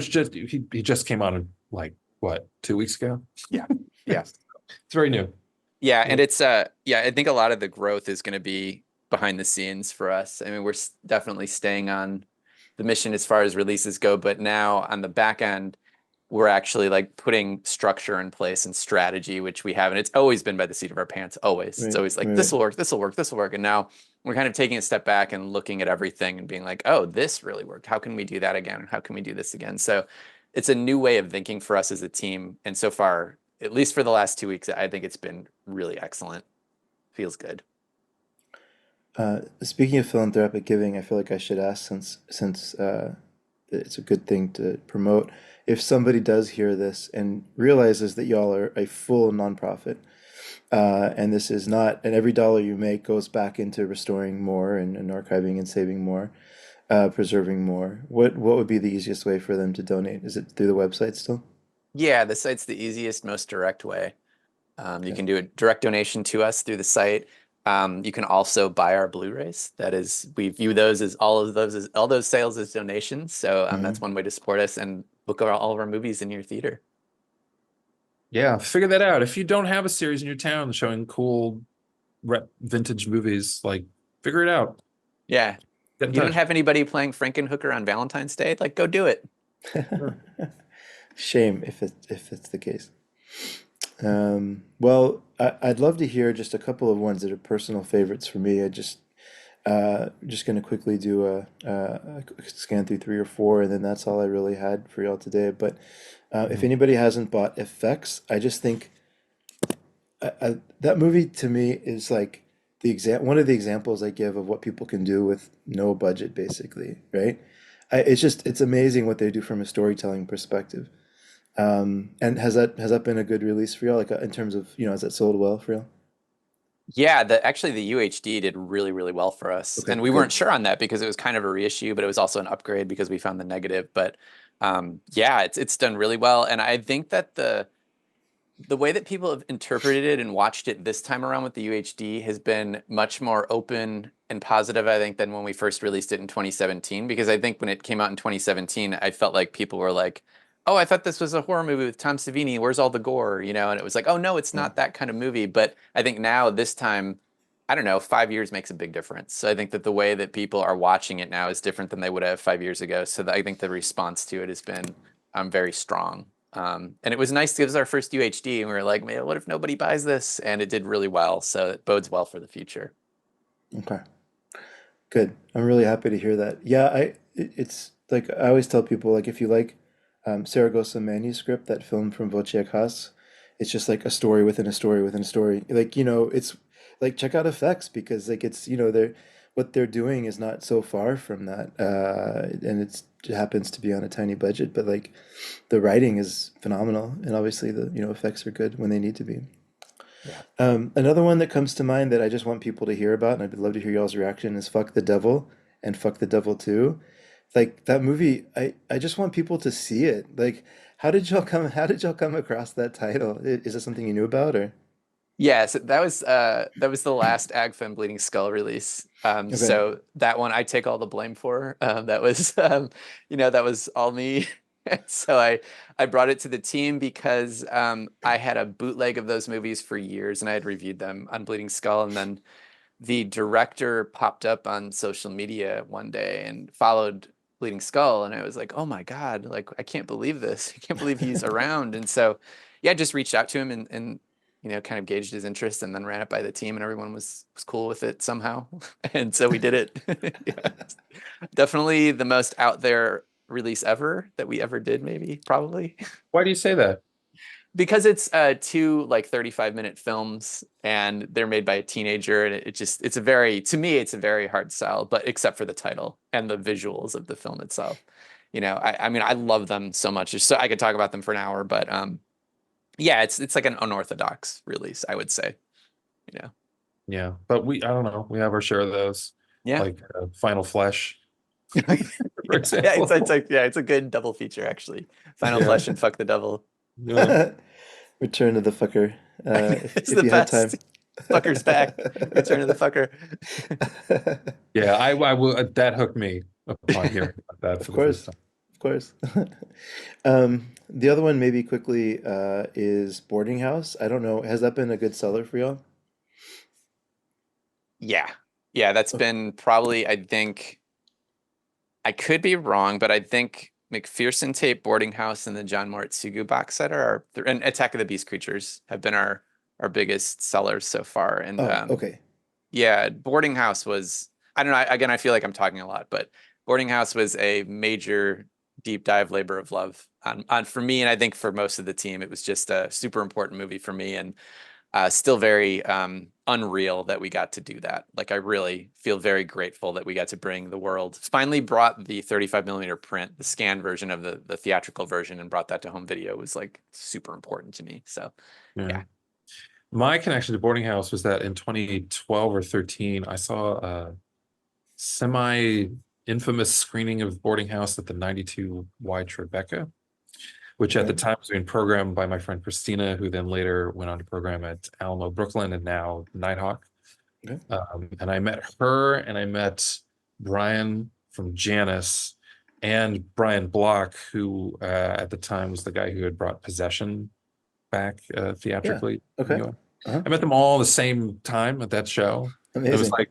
he just came on like what, 2 weeks ago? Yeah. Yeah. It's very new. Yeah, Yeah. and it's yeah, I think a lot of the growth is going to be behind the scenes for us. I mean, we're definitely staying on the mission as far as releases go, but now on the back end, we're actually like putting structure in place and strategy, which we haven't. It's always been by the seat of our pants, always. It's Right, always like right. this will work, this will work, this will work. And now we're kind of taking a step back and looking at everything and being like, oh, this really worked. How can we do that again? How can we do this again? So it's a new way of thinking for us as a team. And so far, at least for the last 2 weeks, I think it's been really excellent. Feels good. Speaking of philanthropic giving, I feel like I should ask since it's a good thing to promote. If somebody does hear this and realizes that y'all are a full nonprofit, and this is not, and every dollar you make goes back into restoring more and archiving and saving more, preserving more. What would be the easiest way for them to donate? Is it through the website still? Yeah, the site's the easiest, most direct way. You Okay. can do a direct donation to us through the site. You can also buy our Blu-rays. That is, we view those as all those sales as donations. So that's Hmm. one way to support us and book all of our movies in your theater. Yeah, figure that out. If you don't have a series in your town showing cool vintage movies, like figure it out. Yeah, Get in you don't touch. have anybody playing Frankenhooker on Valentine's Day? Like, go do it. Sure. Shame if it's the case. I'd love to hear just a couple of ones that are personal favorites for me. Just gonna quickly do a scan through three or four, and then that's all I really had for y'all today. But if Mhm. anybody hasn't bought Effects, I just think that movie to me is like one of the examples I give of what people can do with no budget, basically, right? It's amazing what they do from a storytelling perspective. And has that been a good release for y'all? Like in terms of, has that sold well for y'all? Yeah, the UHD did really, really well for us. Okay, And we weren't good. sure on that because it was kind of a reissue, but it was also an upgrade because we found the negative. But yeah, it's done really well. And I think that the way that people have interpreted it and watched it this time around with the UHD has been much more open and positive, I think, than when we first released it in 2017. Because I think when it came out in 2017, I felt like people were like, "Oh, I thought this was a horror movie with Tom Savini. Where's all the gore?" And it was like, "Oh no, it's Yeah. not that kind of movie." But I think now this time, I don't know, 5 years makes a big difference. So I think that the way that people are watching it now is different than they would have 5 years ago. So I think the response to it has been very strong. And it was nice because it was our first UHD, and we were like, man, what if nobody buys this? And it did really well. So it bodes well for the future. Okay. Good. I'm really happy to hear that. Yeah, it's like I always tell people, like if you like Saragossa manuscript, that film from Wojciech Has, it's just like a story within a story within a story. Like, it's like check out effects because like it's, they're what they're doing is not so far from that. And it happens to be on a tiny budget, but like the writing is phenomenal and obviously the, effects are good when they need to be. Yeah. Another one that comes to mind that I just want people to hear about, and I'd love to hear y'all's reaction, is Fuck the Devil and Fuck the Devil 2. Like that movie, I just want people to see it. Like, how did y'all come across that title? Is it something you knew about or? Yeah, so that was the last AGFA and Bleeding Skull release. Okay. So that one I take all the blame for. That was that was all me. And so I brought it to the team because I had a bootleg of those movies for years and I had reviewed them on Bleeding Skull, and then the director popped up on social media one day and followed Bleeding Skull, and I was like, oh my God, like I can't believe this. I can't believe he's around. And so yeah, I just reached out to him and kind of gauged his interest and then ran it by the team, and everyone was cool with it somehow. And so we did it. Yeah. Definitely the most out there release ever that we ever did, maybe, probably. Why do you say that? Because it's two like 35-minute films and they're made by a teenager, and it's a very, to me, it's a very hard sell, but except for the title and the visuals of the film itself. I mean, I love them so much. So I could talk about them for an hour, but yeah, it's like an unorthodox release, I would say. Yeah, but I don't know. We have our share of those, Yeah. like Final Flesh, Yeah, for example. it's a good double feature actually. Final Yeah. Flesh and Fuck the Devil. Yeah. Return to the Fucker. It's If the you have time. best. Fucker's back. Return to the Fucker. Yeah, I will. That hooked me upon hearing about that Of for the first course, time. of course. The other one, maybe quickly, is Boarding House. I don't know. Has that been a good seller for y'all? Yeah. Yeah, that's Okay. been probably, I think, I could be wrong, but I think McPherson Tape, Boarding House, and the John Moritsugu box set and Attack of the Beast Creatures have been our biggest sellers so far. And Oh, okay. yeah, Boarding House was, I don't know, again, I feel like I'm talking a lot, but Boarding House was a major deep dive labor of love on for me, and I think for most of the team. It was just a super important movie for me, and still very unreal that we got to do that. Like I really feel very grateful that we got to bring the world, finally brought the 35 millimeter print, the scanned version of the theatrical version, and brought that to home video was like super important to me. So Yeah. yeah. My connection to Boarding House was that in 2012 or 13, I saw a semi-infamous screening of Boarding House at the 92Y Tribeca, which at the Okay. time was being programmed by my friend Christina, who then later went on to program at Alamo Brooklyn and now Nighthawk. Okay. And I met her, and I met Brian from Janus, and Brian Block, who at the time was the guy who had brought Possession back Yeah. theatrically in the Okay. US. Uh-huh. I met them all the same time at that show. It was Amazing. like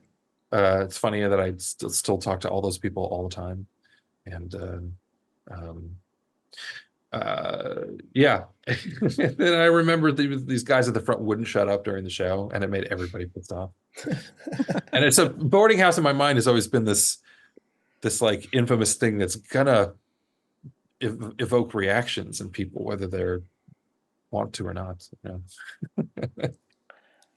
it's funny that I still talk to all those people all the time, and um, yeah. And I remember these guys at the front wouldn't shut up during the show, and it made everybody pissed off. And it's a Boarding House in my mind has always been this like infamous thing that's gonna evoke reactions in people, whether they're want to or not.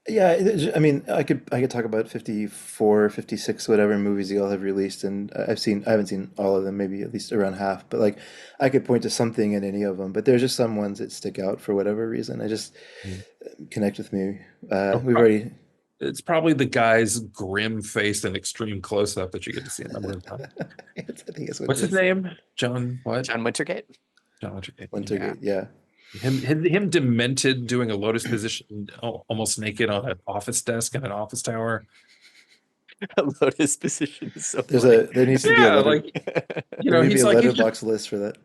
Yeah, I mean, I could talk about 54, 56, whatever movies you all have released, and I haven't seen all of them, maybe at least around half, but like I could point to something in any of them, but there's just some ones that stick out for whatever reason. I just connect with me. We've already, It's probably the guy's grim face and extreme close up that you get to see a number of times. I think that's what What's it his is. name? John what? John Wintergate. John Wintergate. Wintergate, yeah. Him demented doing a lotus position almost naked on an office desk in an office tower. Lotus position is so There's funny. there needs to be a Yeah, letter, like there may be he's a like letterbox list for that.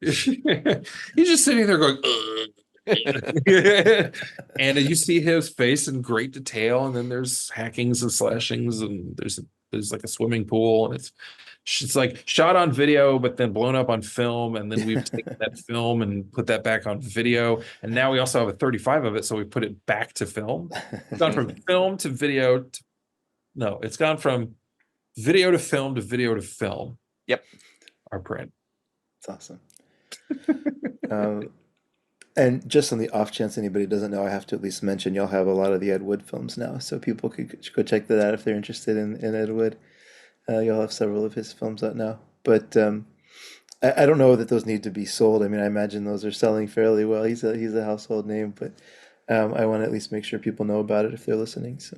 he's just sitting there going, ugh. And you see his face in great detail, and then there's hackings and slashings, and there's like a swimming pool, and it's like shot on video, but then blown up on film, and then we've taken that film and put that back on video, and now we also have a 35 of it, so we put it back to film. It's gone from film to video to, no, it's gone from video to film to video to film. Yep. Our print. It's awesome. And just on the off chance anybody doesn't know, I have to at least mention y'all have a lot of the Ed Wood films now, so people could go check that out if they're interested in Ed Wood. You'll have several of his films out now, but I don't know that those need to be sold. I mean, I imagine those are selling fairly well. He's a household name, but I want to at least make sure people know about it if they're listening. So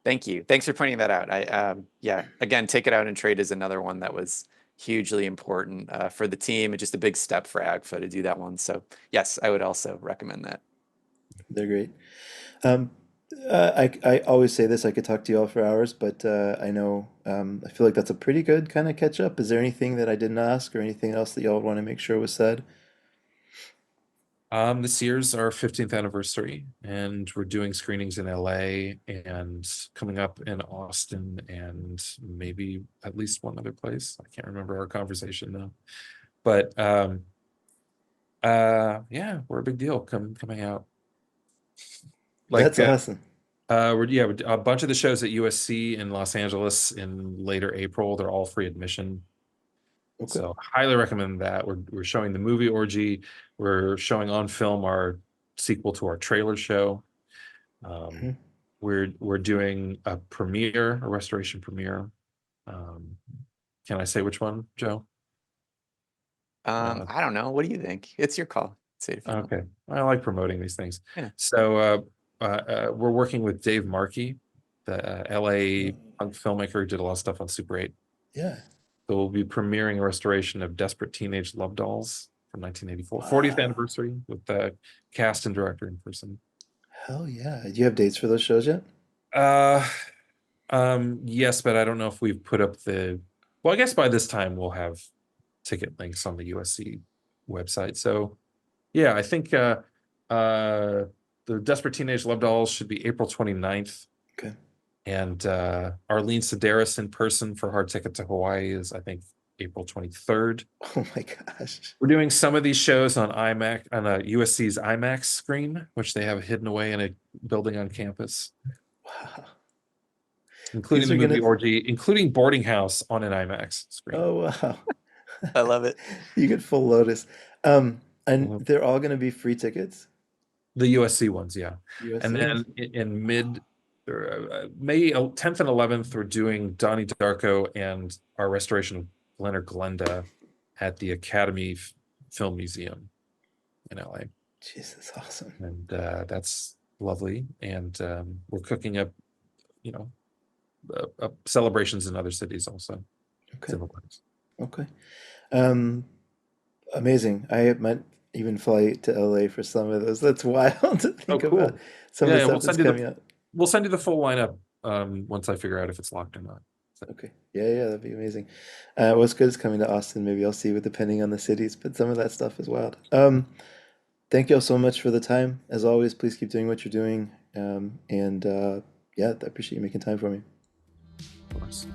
Thank you. Thanks for pointing that out. Yeah, again, Take It Out and Trade is another one that was hugely important for the team and just a big step for AGFA to do that one. So yes, I would also recommend that. they're great. Um, I always say this, I could talk to you all for hours, but I know I feel like that's a pretty good kind of catch up. Is there anything that I didn't ask or anything else that y'all want to make sure was said? This year's our 15th anniversary, and we're doing screenings in LA and coming up in Austin and maybe at least one other place. I can't remember our conversation though. But yeah, we're a big deal coming out. Like That's awesome. we're a bunch of the shows at USC in Los Angeles in later April. They're all free admission. Okay. So highly recommend that. We're showing the movie Orgy. We're showing on film our sequel to our trailer show. Mhm. We're doing a premiere, a restoration premiere. Can I say which one, Joe? I don't know. What do you think? It's your call. Say it if you want. Okay, I like promoting these things. Yeah. So we're working with Dave Markey, the LA punk filmmaker who did a lot of stuff on Super 8. Yeah. So we'll be premiering a restoration of Desperate Teenage Love Dolls from 1984, Wow. 40th anniversary with the cast and director in person. Hell yeah. Do you have dates for those shows yet? Yes, but I don't know if we've put up well, I guess by this time we'll have ticket links on the USC website. So yeah, I think the Desperate Teenage Love Dolls should be April 29th. Okay. And Arlene Sedaris in person for Hard Ticket to Hawaii is, I think, April 23rd. Oh my gosh. We're doing some of these shows on IMAX, on a USC's IMAX screen, which they have hidden away in a building on campus, Wow. including These the are movie gonna. Orgy, including Boarding House on an IMAX screen. Oh wow. I love it. You get full Lotus. And Mhm. they're all gonna be free tickets? The USC ones, yeah. USC And then ones? in May 10th and 11th, we're doing Donnie Darko and our restoration of Glen or Glenda at the Academy Film Museum in LA. Jeez, that's awesome. And that's lovely. And we're cooking up, celebrations in other cities also. Okay. Similar ones. Okay. Amazing. I might even fly to LA for some of those. That's wild to think cool. about some of the stuff that's coming out. We'll send you the full lineup once I figure out if it's locked or not. So. Okay. Yeah, that'd be amazing. What's good is coming to Austin. Maybe I'll see you depending on the cities, but some of that stuff is wild. Thank you all so much for the time. As always, please keep doing what you're doing. Yeah, I appreciate you making time for me. Of course.